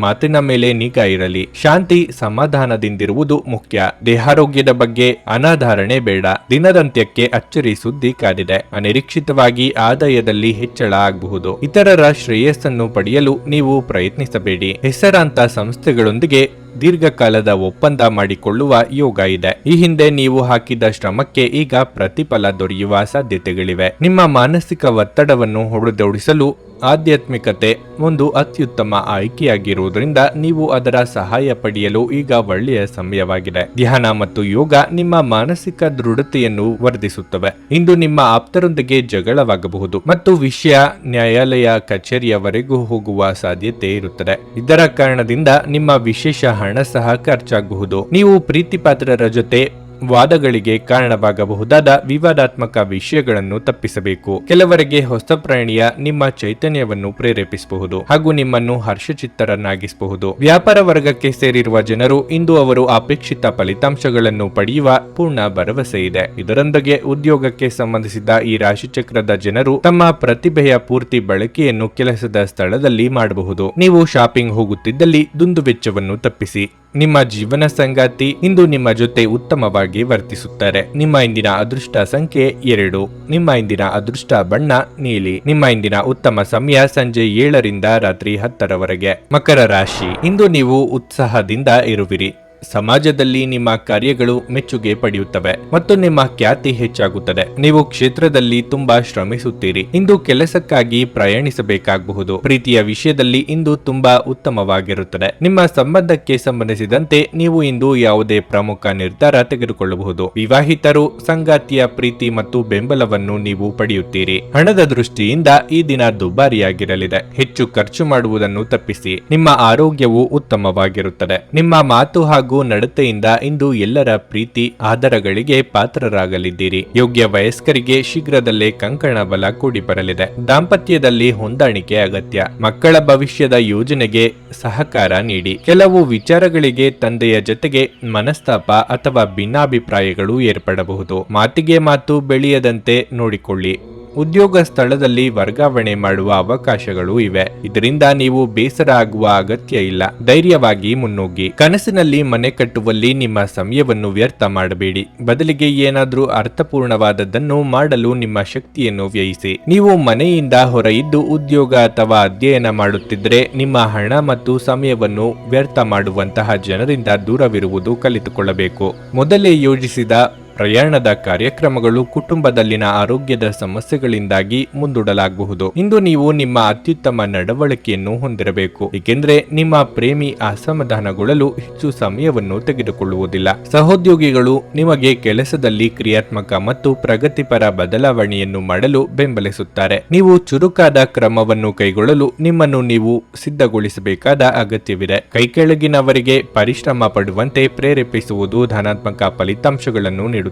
ಮಾತಿನ ಮೇಲೆ ನಿಗಾ ಇರಲಿ. ಶಾಂತಿ ಸಮಾಧಾನದಿಂದಿರುವುದು ಮುಖ್ಯ. ದೇಹಾರೋಗ್ಯದ ಬಗ್ಗೆ ಅನಾಧಾರಣೆ ಬೇಡ. ದಿನದಂತ್ಯಕ್ಕೆ ಅಚ್ಚರಿ ಸುದ್ದಿ ಕಾದಿದೆ. ಅನಿರೀಕ್ಷಿತವಾಗಿ ಆದಾಯದಲ್ಲಿ ಹೆಚ್ಚಳ ಆಗಬಹುದು. ಇತರರ ಶ್ರೇಯಸ್ಸನ್ನು ಪಡೆಯಲು ನೀವು ಪ್ರಯತ್ನಿಸಬೇಡಿ. ಹೆಸರಾಂತ ಸಂಸ್ಥೆಗಳೊಂದಿಗೆ ದೀರ್ಘಕಾಲದ ಒಪ್ಪಂದ ಮಾಡಿಕೊಳ್ಳುವ ಯೋಗ ಇದೆ. ಈ ಹಿಂದೆ ನೀವು ಹಾಕಿದ ಶ್ರಮಕ್ಕೆ ಈಗ ಪ್ರತಿಫಲ ದೊರೆಯುವ ಸಾಧ್ಯತೆಗಳಿವೆ. ನಿಮ್ಮ ಮಾನಸಿಕ ಒತ್ತಡವನ್ನು ಹೊಡೆದೋಡಿಸಲು ಆಧ್ಯಾತ್ಮಿಕತೆ ಒಂದು ಅತ್ಯುತ್ತಮ ಆಯ್ಕೆಯಾಗಿರುವುದರಿಂದ ನೀವು ಅದರ ಸಹಾಯ ಪಡೆಯಲು ಈಗ ಒಳ್ಳೆಯ ಸಮಯವಾಗಿದೆ. ಧ್ಯಾನ ಮತ್ತು ಯೋಗ ನಿಮ್ಮ ಮಾನಸಿಕ ದೃಢತೆಯನ್ನು ವರ್ಧಿಸುತ್ತವೆ. ಇಂದು ನಿಮ್ಮ ಆಪ್ತರೊಂದಿಗೆ ಜಗಳವಾಗಬಹುದು ಮತ್ತು ವಿಷಯ ನ್ಯಾಯಾಲಯ ಕಚೇರಿಯವರೆಗೂ ಹೋಗುವ ಸಾಧ್ಯತೆ ಇರುತ್ತದೆ. ಇದರ ಕಾರಣದಿಂದ ನಿಮ್ಮ ವಿಶೇಷ ಹಣ ಸಹ ಖರ್ಚಾಗಬಹುದು. ನೀವು ಪ್ರೀತಿಪಾತ್ರರ ಜೊತೆ ವಾದಗಳಿಗೆ ಕಾರಣವಾಗಬಹುದಾದ ವಿವಾದಾತ್ಮಕ ವಿಷಯಗಳನ್ನು ತಪ್ಪಿಸಬೇಕು. ಕೆಲವರಿಗೆ ಹೊಸ ಪ್ರಾಣಿಯ ನಿಮ್ಮ ಚೈತನ್ಯವನ್ನು ಪ್ರೇರೇಪಿಸಬಹುದು ಹಾಗೂ ನಿಮ್ಮನ್ನು ಹರ್ಷಚಿತ್ತರನ್ನಾಗಿಸಬಹುದು. ವ್ಯಾಪಾರ ವರ್ಗಕ್ಕೆ ಸೇರಿರುವ ಜನರು ಇಂದು ಅವರು ಅಪೇಕ್ಷಿತ ಫಲಿತಾಂಶಗಳನ್ನು ಪಡೆಯುವ ಪೂರ್ಣ ಭರವಸೆ ಇದೆ. ಇದರೊಂದಿಗೆ ಉದ್ಯೋಗಕ್ಕೆ ಸಂಬಂಧಿಸಿದ ಈ ರಾಶಿಚಕ್ರದ ಜನರು ತಮ್ಮ ಪ್ರತಿಭೆಯ ಪೂರ್ತಿ ಬಳಕೆಯನ್ನು ಕೆಲಸದ ಸ್ಥಳದಲ್ಲಿ ಮಾಡಬಹುದು. ನೀವು ಶಾಪಿಂಗ್ ಹೋಗುತ್ತಿದ್ದಲ್ಲಿ ದುಂದುವೆಚ್ಚವನ್ನು ತಪ್ಪಿಸಿ. ನಿಮ್ಮ ಜೀವನ ಸಂಗಾತಿ ಇಂದು ನಿಮ್ಮ ಜೊತೆ ಉತ್ತಮವಾಗಿ ವರ್ತಿಸುತ್ತಾರೆ. ನಿಮ್ಮ ಇಂದಿನ ಅದೃಷ್ಟ ಸಂಖ್ಯೆ 2. ನಿಮ್ಮ ಇಂದಿನ ಅದೃಷ್ಟ ಬಣ್ಣ ನೀಲಿ. ನಿಮ್ಮ ಇಂದಿನ ಉತ್ತಮ ಸಮಯ ಸಂಜೆ 7 ರಿಂದ ರಾತ್ರಿ 10ರವರೆಗೆ. ಮಕರ ರಾಶಿ, ಇಂದು ನೀವು ಉತ್ಸಾಹದಿಂದ ಇರುವಿರಿ. ಸಮಾಜದಲ್ಲಿ ನಿಮ್ಮ ಕಾರ್ಯಗಳು ಮೆಚ್ಚುಗೆ ಪಡೆಯುತ್ತವೆ ಮತ್ತು ನಿಮ್ಮ ಖ್ಯಾತಿ ಹೆಚ್ಚಾಗುತ್ತದೆ. ನೀವು ಕ್ಷೇತ್ರದಲ್ಲಿ ತುಂಬಾ ಶ್ರಮಿಸುತ್ತೀರಿ. ಇಂದು ಕೆಲಸಕ್ಕಾಗಿ ಪ್ರಯಾಣಿಸಬೇಕಾಗಬಹುದು. ಪ್ರೀತಿಯ ವಿಷಯದಲ್ಲಿ ಇಂದು ತುಂಬಾ ಉತ್ತಮವಾಗಿರುತ್ತದೆ. ನಿಮ್ಮ ಸಂಬಂಧಕ್ಕೆ ಸಂಬಂಧಿಸಿದಂತೆ ನೀವು ಇಂದು ಯಾವುದೇ ಪ್ರಮುಖ ನಿರ್ಧಾರ ತೆಗೆದುಕೊಳ್ಳಬಹುದು. ವಿವಾಹಿತರು ಸಂಗಾತಿಯ ಪ್ರೀತಿ ಮತ್ತು ಬೆಂಬಲವನ್ನು ನೀವು ಪಡೆಯುತ್ತೀರಿ. ಹಣದ ದೃಷ್ಟಿಯಿಂದ ಈ ದಿನ ದುಬಾರಿಯಾಗಿರಲಿದೆ. ಹೆಚ್ಚು ಖರ್ಚು ಮಾಡುವುದನ್ನು ತಪ್ಪಿಸಿ. ನಿಮ್ಮ ಆರೋಗ್ಯವು ಉತ್ತಮವಾಗಿರುತ್ತದೆ. ನಿಮ್ಮ ಮಾತು ಹಾಗೂ ನಡತೆಯಿಂದ ಇಂದು ಎಲ್ಲರ ಪ್ರೀತಿ ಆದರಗಳಿಗೆ ಪಾತ್ರರಾಗಲಿದ್ದೀರಿ. ಯೋಗ್ಯ ವಯಸ್ಕರಿಗೆ ಶೀಘ್ರದಲ್ಲೇ ಕಂಕಣ ಬಲ ಕೂಡಿ ಬರಲಿದೆ. ದಾಂಪತ್ಯದಲ್ಲಿ ಹೊಂದಾಣಿಕೆ ಅಗತ್ಯ. ಮಕ್ಕಳ ಭವಿಷ್ಯದ ಯೋಜನೆಗೆ ಸಹಕಾರ ನೀಡಿ. ಕೆಲವು ವಿಚಾರಗಳಿಗೆ ತಂದೆಯ ಜೊತೆಗೆ ಮನಸ್ತಾಪ ಅಥವಾ ಭಿನ್ನಾಭಿಪ್ರಾಯಗಳು ಏರ್ಪಡಬಹುದು. ಮಾತಿಗೆ ಮಾತು ಬೆಳೆಯದಂತೆ ನೋಡಿಕೊಳ್ಳಿ. ಉದ್ಯೋಗ ಸ್ಥಳದಲ್ಲಿ ವರ್ಗಾವಣೆ ಮಾಡುವ ಅವಕಾಶಗಳು ಇವೆ. ಇದರಿಂದ ನೀವು ಬೇಸರ ಆಗುವ ಅಗತ್ಯ ಇಲ್ಲ. ಧೈರ್ಯವಾಗಿ ಮುನ್ನುಗ್ಗಿ. ಕನಸಿನಲ್ಲಿ ಮನೆ ಕಟ್ಟುವಲ್ಲಿ ನಿಮ್ಮ ಸಮಯವನ್ನು ವ್ಯರ್ಥ ಮಾಡಬೇಡಿ. ಬದಲಿಗೆ ಏನಾದ್ರೂ ಅರ್ಥಪೂರ್ಣವಾದದ್ದನ್ನು ಮಾಡಲು ನಿಮ್ಮ ಶಕ್ತಿಯನ್ನು ವ್ಯಯಿಸಿ. ನೀವು ಮನೆಯಿಂದ ಹೊರಯಿದ್ದು ಉದ್ಯೋಗ ಅಥವಾ ಅಧ್ಯಯನ ಮಾಡುತ್ತಿದ್ದರೆ ನಿಮ್ಮ ಹಣ ಮತ್ತು ಸಮಯವನ್ನು ವ್ಯರ್ಥ ಮಾಡುವಂತಹ ಜನರಿಂದ ದೂರವಿರುವುದು ಕಲಿತುಕೊಳ್ಳಬೇಕು. ಮೊದಲೇ ಯೋಜಿಸಿದ ಪ್ರಯಾಣದ ಕಾರ್ಯಕ್ರಮಗಳು ಕುಟುಂಬದಲ್ಲಿನ ಆರೋಗ್ಯದ ಸಮಸ್ಯೆಗಳಿಂದಾಗಿ ಮುಂದೂಡಲಾಗಬಹುದು. ಇಂದು ನೀವು ನಿಮ್ಮ ಅತ್ಯುತ್ತಮ ನಡವಳಿಕೆಯನ್ನು ಹೊಂದಿರಬೇಕು, ಏಕೆಂದರೆ ನಿಮ್ಮ ಪ್ರೇಮಿ ಅಸಮಾಧಾನಗೊಳ್ಳಲು ಹೆಚ್ಚು ಸಮಯವನ್ನು ತೆಗೆದುಕೊಳ್ಳುವುದಿಲ್ಲ. ಸಹೋದ್ಯೋಗಿಗಳು ನಿಮಗೆ ಕೆಲಸದಲ್ಲಿ ಕ್ರಿಯಾತ್ಮಕ ಮತ್ತು ಪ್ರಗತಿಪರ ಬದಲಾವಣೆಯನ್ನು ಮಾಡಲು ಬೆಂಬಲಿಸುತ್ತಾರೆ. ನೀವು ಚುರುಕಾದ ಕ್ರಮವನ್ನು ಕೈಗೊಳ್ಳಲು ನಿಮ್ಮನ್ನು ನೀವು ಸಿದ್ಧಗೊಳಿಸಬೇಕಾದ ಅಗತ್ಯವಿದೆ. ಕೈಕೆಳಗಿನವರಿಗೆ ಪರಿಶ್ರಮ ಪಡುವಂತೆ ಪ್ರೇರೇಪಿಸುವುದು ಧನಾತ್ಮಕ ಫಲಿತಾಂಶಗಳನ್ನು ನೀಡುತ್ತದೆ.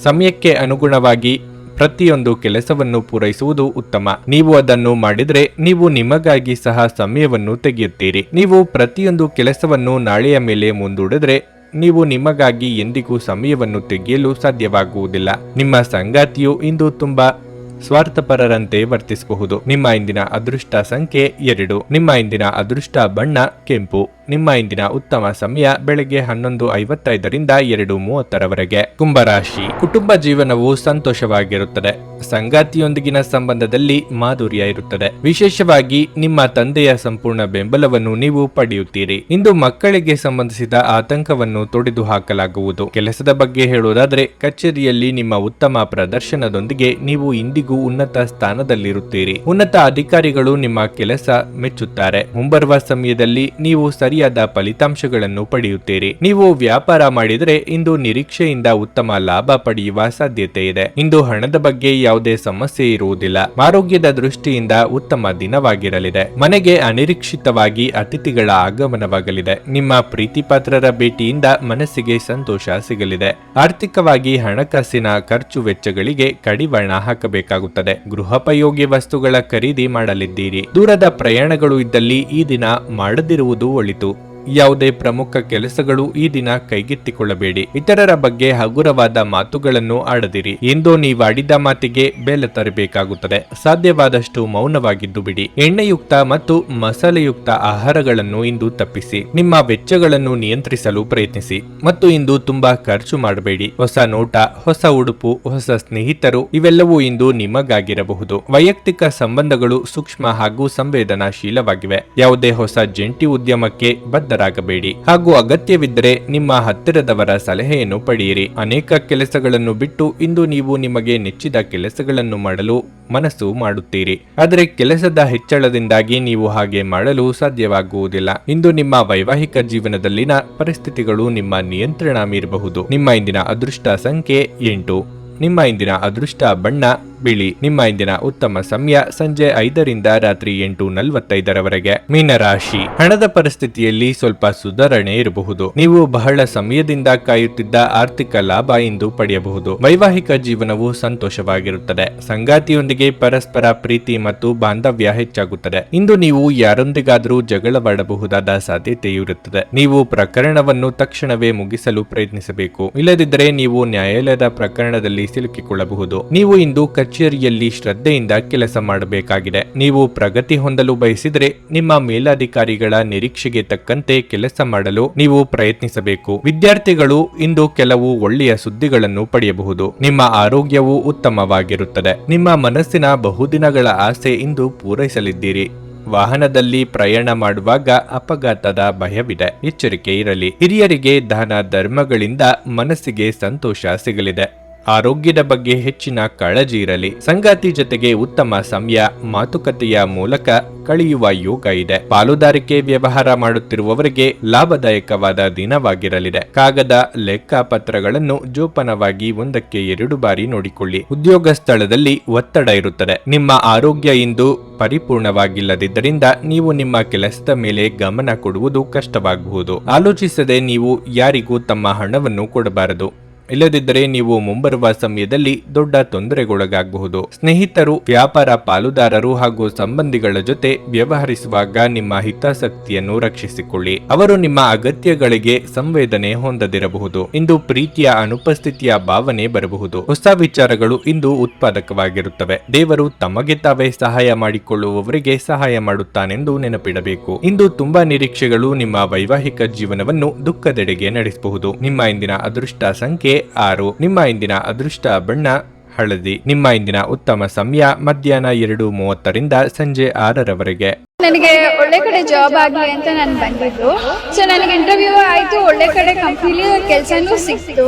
ಸಮಯಕ್ಕೆ ಅನುಗುಣವಾಗಿ ಪ್ರತಿಯೊಂದು ಕೆಲಸವನ್ನು ಪೂರೈಸುವುದು ಉತ್ತಮ. ನೀವು ಅದನ್ನು ಮಾಡಿದರೆ ನೀವು ನಿಮಗಾಗಿ ಸಹ ಸಮಯವನ್ನು ತೆಗೆಯುತ್ತೀರಿ. ನೀವು ಪ್ರತಿಯೊಂದು ಕೆಲಸವನ್ನು ನಾಳೆಯ ಮೇಲೆ ಮುಂದೂಡಿದ್ರೆ ನೀವು ನಿಮಗಾಗಿ ಎಂದಿಗೂ ಸಮಯವನ್ನು ತೆಗೆಯಲು ಸಾಧ್ಯವಾಗುವುದಿಲ್ಲ. ನಿಮ್ಮ ಸಂಗಾತಿಯು ಇಂದು ತುಂಬಾ ಸ್ವಾರ್ಥಪರರಂತೆ ವರ್ತಿಸಬಹುದು. ನಿಮ್ಮ ಇಂದಿನ ಅದೃಷ್ಟ ಸಂಖ್ಯೆ 2. ನಿಮ್ಮ ಇಂದಿನ ಅದೃಷ್ಟ ಬಣ್ಣ ಕೆಂಪು. ನಿಮ್ಮ ಇಂದಿನ ಉತ್ತಮ ಸಮಯ ಬೆಳಗ್ಗೆ 11:55 ರಿಂದ 2:30ರವರೆಗೆ. ಕುಂಭರಾಶಿ, ಕುಟುಂಬ ಜೀವನವು ಸಂತೋಷವಾಗಿರುತ್ತದೆ. ಸಂಗಾತಿಯೊಂದಿಗಿನ ಸಂಬಂಧದಲ್ಲಿ ಮಾಧುರ್ಯ ಇರುತ್ತದೆ. ವಿಶೇಷವಾಗಿ ನಿಮ್ಮ ತಂದೆಯ ಸಂಪೂರ್ಣ ಬೆಂಬಲವನ್ನು ನೀವು ಪಡೆಯುತ್ತೀರಿ. ಇಂದು ಮಕ್ಕಳಿಗೆ ಸಂಬಂಧಿಸಿದ ಆತಂಕವನ್ನು ತೊಡೆದು ಹಾಕಲಾಗುವುದು. ಕೆಲಸದ ಬಗ್ಗೆ ಹೇಳುವುದಾದರೆ ಕಚೇರಿಯಲ್ಲಿ ನಿಮ್ಮ ಉತ್ತಮ ಪ್ರದರ್ಶನದೊಂದಿಗೆ ನೀವು ಇಂದಿಗೂ ಉನ್ನತ ಸ್ಥಾನದಲ್ಲಿರುತ್ತೀರಿ. ಉನ್ನತ ಅಧಿಕಾರಿಗಳು ನಿಮ್ಮ ಕೆಲಸ ಮೆಚ್ಚುತ್ತಾರೆ. ಮುಂಬರುವ ಸಮಯದಲ್ಲಿ ನೀವು ಸರಿಯಾದ ಸರಿಯಾದ ಫಲಿತಾಂಶಗಳನ್ನು ಪಡೆಯುತ್ತೀರಿ. ನೀವು ವ್ಯಾಪಾರ ಮಾಡಿದರೆ ಇಂದು ನಿರೀಕ್ಷೆಯಿಂದ ಉತ್ತಮ ಲಾಭ ಪಡೆಯುವ ಸಾಧ್ಯತೆ ಇದೆ. ಇಂದು ಹಣದ ಬಗ್ಗೆ ಯಾವುದೇ ಸಮಸ್ಯೆ ಇರುವುದಿಲ್ಲ. ಆರೋಗ್ಯದ ದೃಷ್ಟಿಯಿಂದ ಉತ್ತಮ ದಿನವಾಗಿರಲಿದೆ. ಮನೆಗೆ ಅನಿರೀಕ್ಷಿತವಾಗಿ ಅತಿಥಿಗಳ ಆಗಮನವಾಗಲಿದೆ. ನಿಮ್ಮ ಪ್ರೀತಿ ಪಾತ್ರರ ಭೇಟಿಯಿಂದ ಮನಸ್ಸಿಗೆ ಸಂತೋಷ ಸಿಗಲಿದೆ. ಆರ್ಥಿಕವಾಗಿ ಹಣಕಾಸಿನ ಖರ್ಚು ವೆಚ್ಚಗಳಿಗೆ ಕಡಿವಾಣ ಹಾಕಬೇಕಾಗುತ್ತದೆ. ಗೃಹೋಪಯೋಗಿ ವಸ್ತುಗಳ ಖರೀದಿ ಮಾಡಲಿದ್ದೀರಿ. ದೂರದ ಪ್ರಯಾಣಗಳು ಇದ್ದಲ್ಲಿ ಈ ದಿನ ಮಾಡದಿರುವುದು ಒಳಿತು. ಯಾವುದೇ ಪ್ರಮುಖ ಕೆಲಸಗಳು ಈ ದಿನ ಕೈಗೆತ್ತಿಕೊಳ್ಳಬೇಡಿ. ಇತರರ ಬಗ್ಗೆ ಹಗುರವಾದ ಮಾತುಗಳನ್ನು ಆಡದಿರಿ. ಇಂದು ನೀವಾಡಿದ ಮಾತಿಗೆ ಬೆಲೆ ತರಬೇಕಾಗುತ್ತದೆ. ಸಾಧ್ಯವಾದಷ್ಟು ಮೌನವಾಗಿದ್ದು ಬಿಡಿ. ಎಣ್ಣೆಯುಕ್ತ ಮತ್ತು ಮಸಾಲೆಯುಕ್ತ ಆಹಾರಗಳನ್ನು ಇಂದು ತಪ್ಪಿಸಿ. ನಿಮ್ಮ ವೆಚ್ಚಗಳನ್ನು ನಿಯಂತ್ರಿಸಲು ಪ್ರಯತ್ನಿಸಿ ಮತ್ತು ಇಂದು ತುಂಬಾ ಖರ್ಚು ಮಾಡಬೇಡಿ. ಹೊಸ ನೋಟ, ಹೊಸ ಉಡುಪು, ಹೊಸ ಸ್ನೇಹಿತರು ಇವೆಲ್ಲವೂ ಇಂದು ನಿಮಗಾಗಿರಬಹುದು. ವೈಯಕ್ತಿಕ ಸಂಬಂಧಗಳು ಸೂಕ್ಷ್ಮ ಹಾಗೂ ಸಂವೇದನಾಶೀಲವಾಗಿವೆ. ಯಾವುದೇ ಹೊಸ ಜಂಟಿ ಉದ್ಯಮಕ್ಕೆ ಬದ್ಧರಾಗಬೇಡಿ ಹಾಗೂ ಅಗತ್ಯವಿದ್ದರೆ ನಿಮ್ಮ ಹತ್ತಿರದವರ ಸಲಹೆಯನ್ನು ಪಡೆಯಿರಿ. ಅನೇಕ ಕೆಲಸಗಳನ್ನು ಬಿಟ್ಟು ಇಂದು ನೀವು ನಿಮಗೆ ನೆಚ್ಚಿದ ಕೆಲಸಗಳನ್ನು ಮಾಡಲು ಮನಸ್ಸು ಮಾಡುತ್ತೀರಿ. ಆದರೆ ಕೆಲಸದ ಹೆಚ್ಚಳದಿಂದಾಗಿ ನೀವು ಹಾಗೆ ಮಾಡಲು ಸಾಧ್ಯವಾಗುವುದಿಲ್ಲ. ಇಂದು ನಿಮ್ಮ ವೈವಾಹಿಕ ಜೀವನದಲ್ಲಿನ ಪರಿಸ್ಥಿತಿಗಳು ನಿಮ್ಮ ನಿಯಂತ್ರಣ ಮೀರಬಹುದು. ನಿಮ್ಮ ಇಂದಿನ ಅದೃಷ್ಟ ಸಂಖ್ಯೆ 8. ನಿಮ್ಮ ಇಂದಿನ ಅದೃಷ್ಟ ಬಣ್ಣ ಬಿಳಿ. ನಿಮ್ಮ ಇಂದಿನ ಉತ್ತಮ ಸಮಯ ಸಂಜೆ 5ರಿಂದ ರಾತ್ರಿ 8:45ರವರೆಗೆ. ಮೀನರಾಶಿ, ಹಣದ ಪರಿಸ್ಥಿತಿಯಲ್ಲಿ ಸ್ವಲ್ಪ ಸುಧಾರಣೆ ಇರಬಹುದು. ನೀವು ಬಹಳ ಸಮಯದಿಂದ ಕಾಯುತ್ತಿದ್ದ ಆರ್ಥಿಕ ಲಾಭ ಇಂದು ಪಡೆಯಬಹುದು. ವೈವಾಹಿಕ ಜೀವನವು ಸಂತೋಷವಾಗಿರುತ್ತದೆ. ಸಂಗಾತಿಯೊಂದಿಗೆ ಪರಸ್ಪರ ಪ್ರೀತಿ ಮತ್ತು ಬಾಂಧವ್ಯ ಹೆಚ್ಚಾಗುತ್ತದೆ. ಇಂದು ನೀವು ಯಾರೊಂದಿಗಾದರೂ ಜಗಳವಾಡಬಹುದಾದ ಸಾಧ್ಯತೆಯೂ ಇರುತ್ತದೆ. ನೀವು ಪ್ರಕರಣವನ್ನು ತಕ್ಷಣವೇ ಮುಗಿಸಲು ಪ್ರಯತ್ನಿಸಬೇಕು. ಇಲ್ಲದಿದ್ದರೆ ನೀವು ನ್ಯಾಯಾಲಯದ ಪ್ರಕರಣದಲ್ಲಿ ಸಿಲುಕಿಕೊಳ್ಳಬಹುದು. ನೀವು ಇಂದು ಕಚೇರಿಯಲ್ಲಿ ಶ್ರದ್ಧೆಯಿಂದ ಕೆಲಸ ಮಾಡಬೇಕಾಗಿದೆ. ನೀವು ಪ್ರಗತಿ ಹೊಂದಲು ಬಯಸಿದರೆ ನಿಮ್ಮ ಮೇಲಾಧಿಕಾರಿಗಳ ನಿರೀಕ್ಷೆಗೆ ತಕ್ಕಂತೆ ಕೆಲಸ ಮಾಡಲು ನೀವು ಪ್ರಯತ್ನಿಸಬೇಕು. ವಿದ್ಯಾರ್ಥಿಗಳು ಇಂದು ಕೆಲವು ಒಳ್ಳೆಯ ಸುದ್ದಿಗಳನ್ನು ಪಡೆಯಬಹುದು. ನಿಮ್ಮ ಆರೋಗ್ಯವು ಉತ್ತಮವಾಗಿರುತ್ತದೆ. ನಿಮ್ಮ ಮನಸ್ಸಿನ ಬಹುದಿನಗಳ ಆಸೆ ಇಂದು ಪೂರೈಸಲಿದ್ದೀರಿ. ವಾಹನದಲ್ಲಿ ಪ್ರಯಾಣ ಮಾಡುವಾಗ ಅಪಘಾತದ ಭಯವಿದೆ. ಎಚ್ಚರಿಕೆ ಇರಲಿ. ಹಿರಿಯರಿಗೆ ದಾನ ಧರ್ಮಗಳಿಂದ ಮನಸ್ಸಿಗೆ ಸಂತೋಷ ಸಿಗಲಿದೆ. ಆರೋಗ್ಯದ ಬಗ್ಗೆ ಹೆಚ್ಚಿನ ಕಾಳಜಿ ಇರಲಿ. ಸಂಗಾತಿ ಜೊತೆಗೆ ಉತ್ತಮ ಸಮಯ ಮಾತುಕತೆಯ ಮೂಲಕ ಕಳೆಯುವ ಯೋಗ ಇದೆ. ಪಾಲುದಾರಿಕೆ ವ್ಯವಹಾರ ಮಾಡುತ್ತಿರುವವರಿಗೆ ಲಾಭದಾಯಕವಾದ ದಿನವಾಗಿರಲಿದೆ. ಕಾಗದ ಲೆಕ್ಕಪತ್ರಗಳನ್ನು ಜೋಪಾನವಾಗಿ 1ಕ್ಕೆ 2 ಬಾರಿ ನೋಡಿಕೊಳ್ಳಿ. ಉದ್ಯೋಗ ಸ್ಥಳದಲ್ಲಿ ಒತ್ತಡ ಇರುತ್ತದೆ. ನಿಮ್ಮ ಆರೋಗ್ಯ ಇಂದು ಪರಿಪೂರ್ಣವಾಗಿಲ್ಲದಿದ್ದರಿಂದ ನೀವು ನಿಮ್ಮ ಕೆಲಸದ ಮೇಲೆ ಗಮನ ಕೊಡುವುದು ಕಷ್ಟವಾಗಬಹುದು. ಆಲೋಚಿಸದೆ ನೀವು ಯಾರಿಗೂ ತಮ್ಮ ಹಣವನ್ನು ಕೊಡಬಾರದು. ಇಲ್ಲದಿದ್ದರೆ ನೀವು ಮುಂಬರುವ ಸಮಯದಲ್ಲಿ ದೊಡ್ಡ ತೊಂದರೆಗೊಳಗಾಗಬಹುದು. ಸ್ನೇಹಿತರು, ವ್ಯಾಪಾರ ಪಾಲುದಾರರು ಹಾಗೂ ಸಂಬಂಧಿಗಳ ಜೊತೆ ವ್ಯವಹರಿಸುವಾಗ ನಿಮ್ಮ ಹಿತಾಸಕ್ತಿಯನ್ನು ರಕ್ಷಿಸಿಕೊಳ್ಳಿ. ಅವರು ನಿಮ್ಮ ಅಗತ್ಯಗಳಿಗೆ ಸಂವೇದನೆ ಹೊಂದದಿರಬಹುದು. ಇಂದು ಪ್ರೀತಿಯ ಅನುಪಸ್ಥಿತಿಯ ಭಾವನೆ ಬರಬಹುದು. ಹೊಸ ವಿಚಾರಗಳು ಇಂದು ಉತ್ಪಾದಕವಾಗಿರುತ್ತವೆ. ದೇವರು ತಮಗೆ ತಾವೇ ಸಹಾಯ ಮಾಡಿಕೊಳ್ಳುವವರಿಗೆ ಸಹಾಯ ಮಾಡುತ್ತಾನೆಂದು ನೆನಪಿಡಬೇಕು. ಇಂದು ತುಂಬಾ ನಿರೀಕ್ಷೆಗಳು ನಿಮ್ಮ ವೈವಾಹಿಕ ಜೀವನವನ್ನು ದುಃಖದೆಡೆಗೆ ನಡೆಸಬಹುದು. ನಿಮ್ಮ ಇಂದಿನ ಅದೃಷ್ಟ ಸಂಖ್ಯೆ 6. ನಿಮ್ಮ ಇಂದಿನ ಅದೃಷ್ಟ ಬಣ್ಣ ಹಳದಿ. ನಿಮ್ಮ ಇಂದಿನ ಉತ್ತಮ ಸಮಯ ಮಧ್ಯಾಹ್ನ 2:30ರಿಂದ ಸಂಜೆ 6ರವರೆಗೆ. ನನಗೆ ಒಳ್ಳೆ ಕಡೆ ಜಾಬ್ ಆಗಲಿ ಅಂತ ನಾನು ಬಂದಿದ್ದು. ಸೊ ನನಗೆ ಇಂಟರ್ವ್ಯೂ ಆಯ್ತು, ಒಳ್ಳೆ ಕಡೆ ಕಂಪ್ನಿಲಿ ಕೆಲಸನೂ ಸಿಕ್ತು.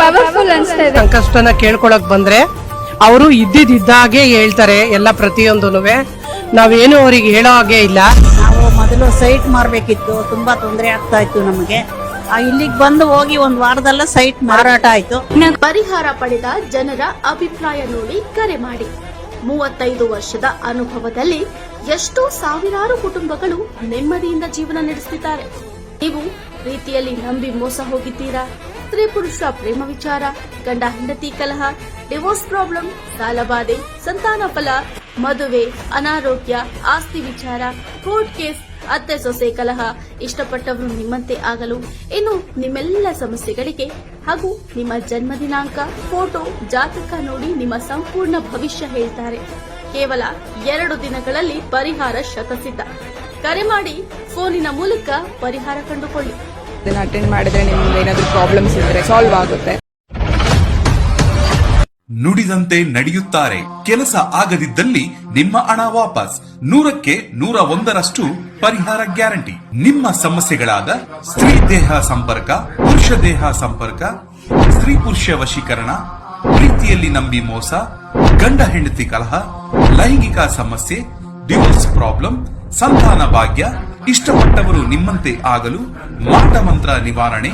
ಪವರ್ಫುಲ್ ಅನ್ಸ್ತಾ ಇದೆ. ಕಷ್ಟನ ಕೇಳ್ಕೊಳಕ್ ಬಂದ್ರೆ ಅವರು ಇದ್ದಿದ್ದಾಗೆ ಹೇಳ್ತಾರೆ ಎಲ್ಲ ಪ್ರತಿಯೊಂದೂನುವೆ. ನಾವೇನು ಅವ್ರಿಗೆ ಹೇಳೋ ಹಾಗೆ ಇಲ್ಲ. ನಾವು ಮೊದಲು ಸೈಟ್ ಮಾರಬೇಕಿತ್ತು, ತುಂಬಾ ತೊಂದರೆ ಆಗ್ತಾ ಇತ್ತು ನಮಗೆ. ಇಲ್ಲಿಗೆ ಬಂದು ಹೋಗಿ ಒಂದು ವಾರದಲ್ಲ ಸೈಟ್ ಮಾರಾಟ ಆಯ್ತು. ಪರಿಹಾರ ಪಡೆದ ಜನರ ಅಭಿಪ್ರಾಯ ನೋಡಿ ಕರೆ ಮಾಡಿ. 35 ವರ್ಷದ ಅನುಭವದಲ್ಲಿ ಎಷ್ಟೋ ಸಾವಿರಾರು ಕುಟುಂಬಗಳು ನೆಮ್ಮದಿಯಿಂದ ಜೀವನ ನಡೆಸುತ್ತಿದ್ದಾರೆ. ನೀವು ಪ್ರೀತಿಯಲ್ಲಿ ನಂಬಿ ಮೋಸ ಹೋಗಿದ್ದೀರಾ? ಸ್ತ್ರೀ ಪುರುಷ ಪ್ರೇಮ ವಿಚಾರ, ಗಂಡ ಹೆಂಡತಿ ಕಲಹ, ಡಿವೋರ್ಸ್ ಪ್ರಾಬ್ಲಮ್, ಸಾಲಬಾಧೆ, ಸಂತಾನ ಫಲ, ಮದುವೆ, ಅನಾರೋಗ್ಯ, ಆಸ್ತಿ ವಿಚಾರ, ಕೋರ್ಟ್ ಕೇಸ್, ಅತ್ತೆ ಸೊಸೆ ಕಲಹ, ಇಷ್ಟಪಟ್ಟವರು ನಿಮ್ಮಂತೆ ಆಗಲು, ಇನ್ನು ನಿಮ್ಮೆಲ್ಲ ಸಮಸ್ಯೆಗಳಿಗೆ ಹಾಗೂ ನಿಮ್ಮ ಜನ್ಮ ದಿನಾಂಕ, ಫೋಟೋ, ಜಾತಕ ನೋಡಿ ನಿಮ್ಮ ಸಂಪೂರ್ಣ ಭವಿಷ್ಯ ಹೇಳ್ತಾರೆ. ಕೇವಲ 2 ದಿನಗಳಲ್ಲಿ ಪರಿಹಾರ ಶತಸಿದ್ಧ. ಕರೆ ಮಾಡಿ ಫೋನಿನ ಮೂಲಕ ಪರಿಹಾರ ಕಂಡುಕೊಳ್ಳಿ. ಅಟೆಂಡ್ ಮಾಡಿದ್ರೆ ನಿಮ್ಗೆ ಏನಾದರೂ ಪ್ರಾಬ್ಲಮ್ಸ್ ಇದ್ರೆ ಸಾಲ್ವ್ ಆಗುತ್ತೆ. ನುಡಿದಂತೆ ನಡೆಯುತ್ತಾರೆ. ಕೆಲಸ ಆಗದಿದ್ದಲ್ಲಿ ನಿಮ್ಮ ಹಣ ವಾಪಸ್. 100ಕ್ಕೆ 101ರಷ್ಟು ಪರಿಹಾರ ಗ್ಯಾರಂಟಿ. ನಿಮ್ಮ ಸಮಸ್ಯೆಗಳಾದ ಸ್ತ್ರೀ ದೇಹ ಸಂಪರ್ಕ, ಪುರುಷ ದೇಹ ಸಂಪರ್ಕ, ಸ್ತ್ರೀ ಪುರುಷ ವಶೀಕರಣ, ಪ್ರೀತಿಯಲ್ಲಿ ನಂಬಿ ಮೋಸ, ಗಂಡ ಹೆಂಡತಿ ಕಲಹ, ಲೈಂಗಿಕ ಸಮಸ್ಯೆ, ಡಿವೋರ್ಸ್ ಪ್ರಾಬ್ಲಮ್, ಸಂತಾನ ಭಾಗ್ಯ, ಇಷ್ಟಪಟ್ಟವರು ನಿಮ್ಮಂತೆ ಆಗಲು ಮಾಟ ಮಂತ್ರ ನಿವಾರಣೆ,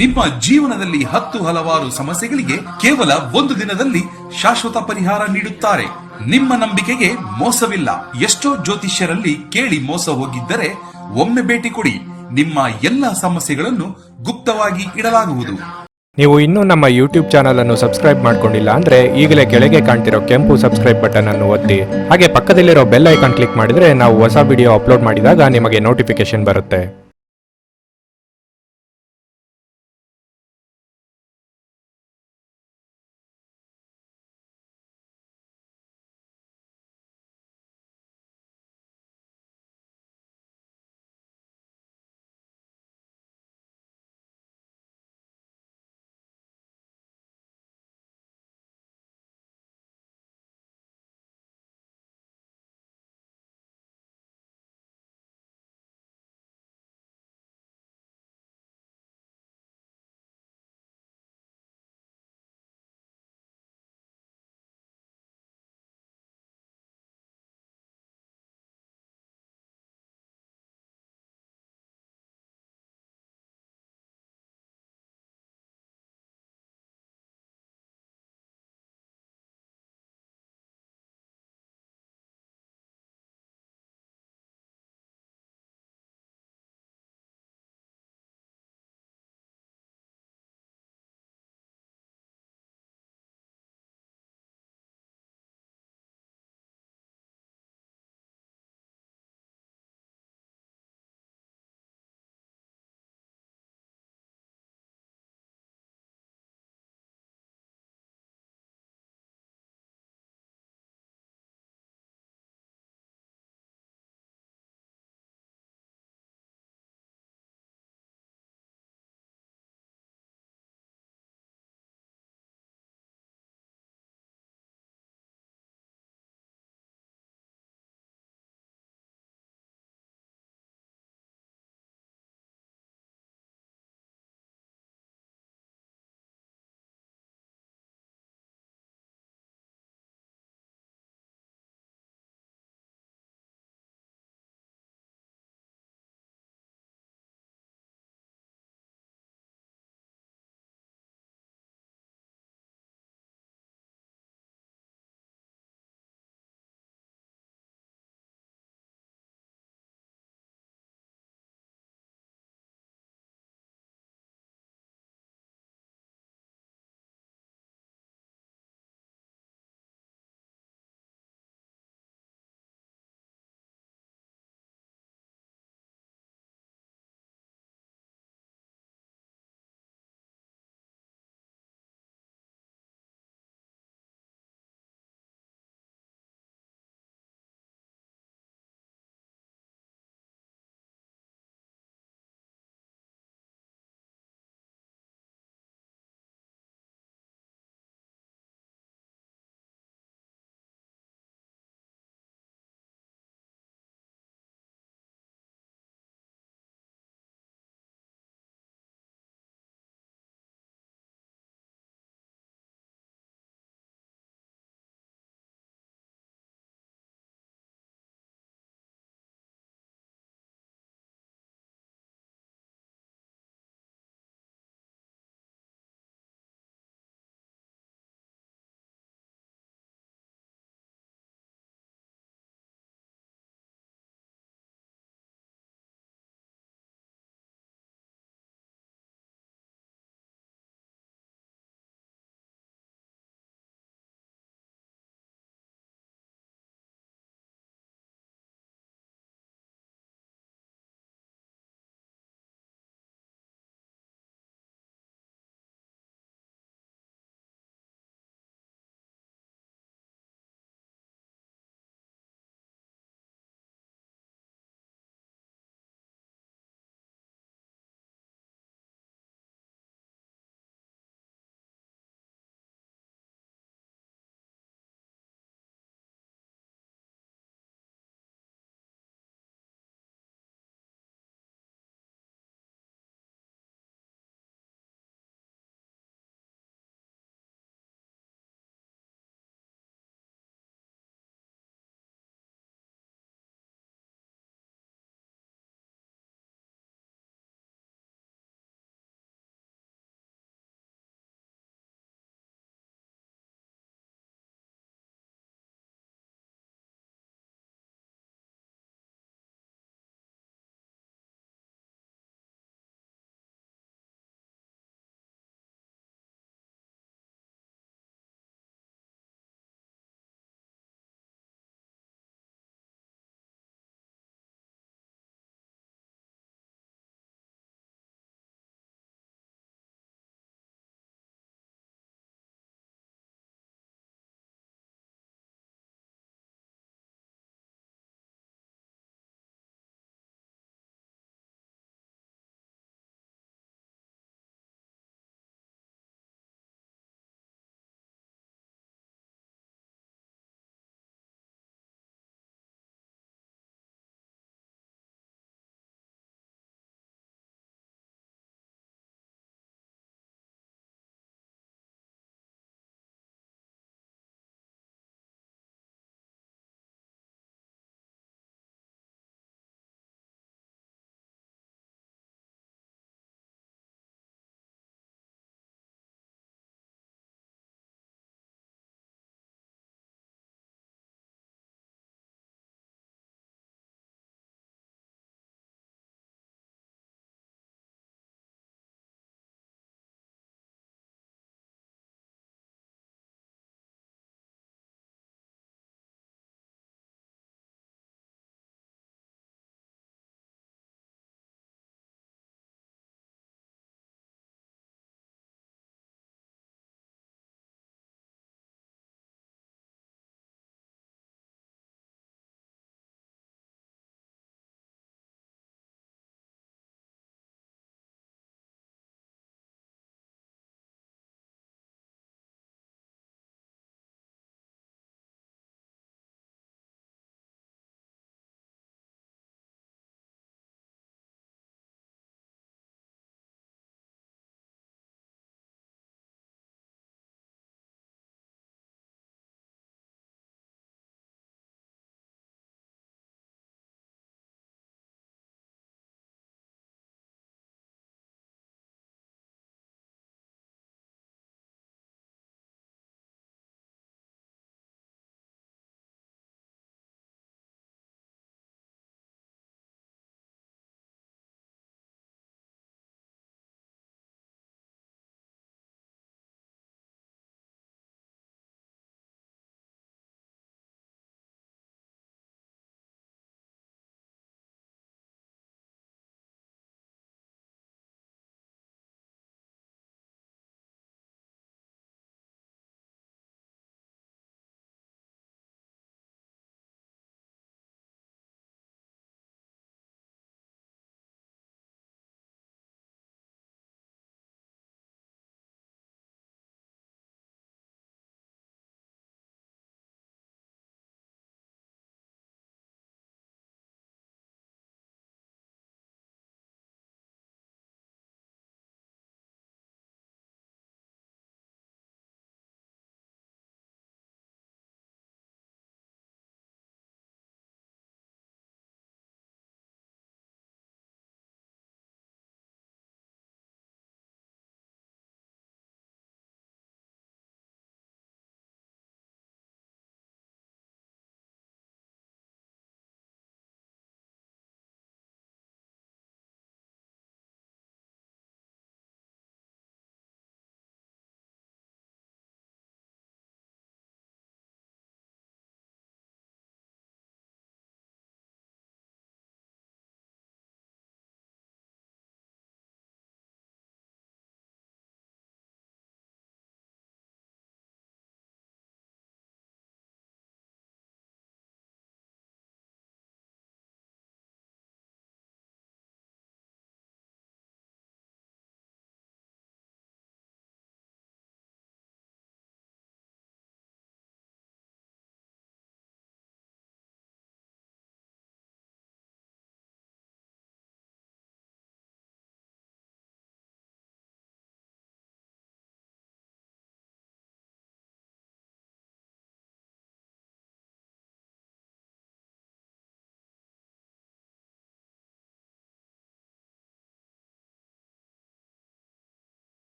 ನಿಮ್ಮ ಜೀವನದಲ್ಲಿ 10 ಹಲವಾರು ಸಮಸ್ಯೆಗಳಿಗೆ ಕೇವಲ 1 ದಿನದಲ್ಲಿ ಶಾಶ್ವತ ಪರಿಹಾರ ನೀಡುತ್ತಾರೆ. ನಿಮ್ಮ ನಂಬಿಕೆಗೆ ಮೋಸವಿಲ್ಲ. ಎಷ್ಟೋ ಜ್ಯೋತಿಷ್ಯರಲ್ಲಿ ಕೇಳಿ ಮೋಸ ಹೋಗಿದ್ದರೆ ಒಮ್ಮೆ ಭೇಟಿ ಕೊಡಿ. ನಿಮ್ಮ ಎಲ್ಲ ಸಮಸ್ಯೆಗಳನ್ನು ಗುಪ್ತವಾಗಿ ಇಡಲಾಗುವುದು. ನೀವು ಇನ್ನೂ ನಮ್ಮ ಯೂಟ್ಯೂಬ್ ಚಾನಲ್ ಅನ್ನು ಸಬ್ಸ್ಕ್ರೈಬ್ ಮಾಡ್ಕೊಂಡಿಲ್ಲ ಅಂದ್ರೆ ಈಗಲೇ ಕೆಳಗೆ ಕಾಣ್ತಿರೋ ಕೆಂಪು ಸಬ್ಸ್ಕ್ರೈಬ್ ಬಟನ್ ಅನ್ನು ಒತ್ತಿ. ಹಾಗೆ ಪಕ್ಕದಲ್ಲಿರೋ ಬೆಲ್ ಐಕಾನ್ ಕ್ಲಿಕ್ ಮಾಡಿದ್ರೆ ನಾವು ಹೊಸ ವಿಡಿಯೋ ಅಪ್ಲೋಡ್ ಮಾಡಿದಾಗ ನಿಮಗೆ ನೋಟಿಫಿಕೇಶನ್ ಬರುತ್ತೆ.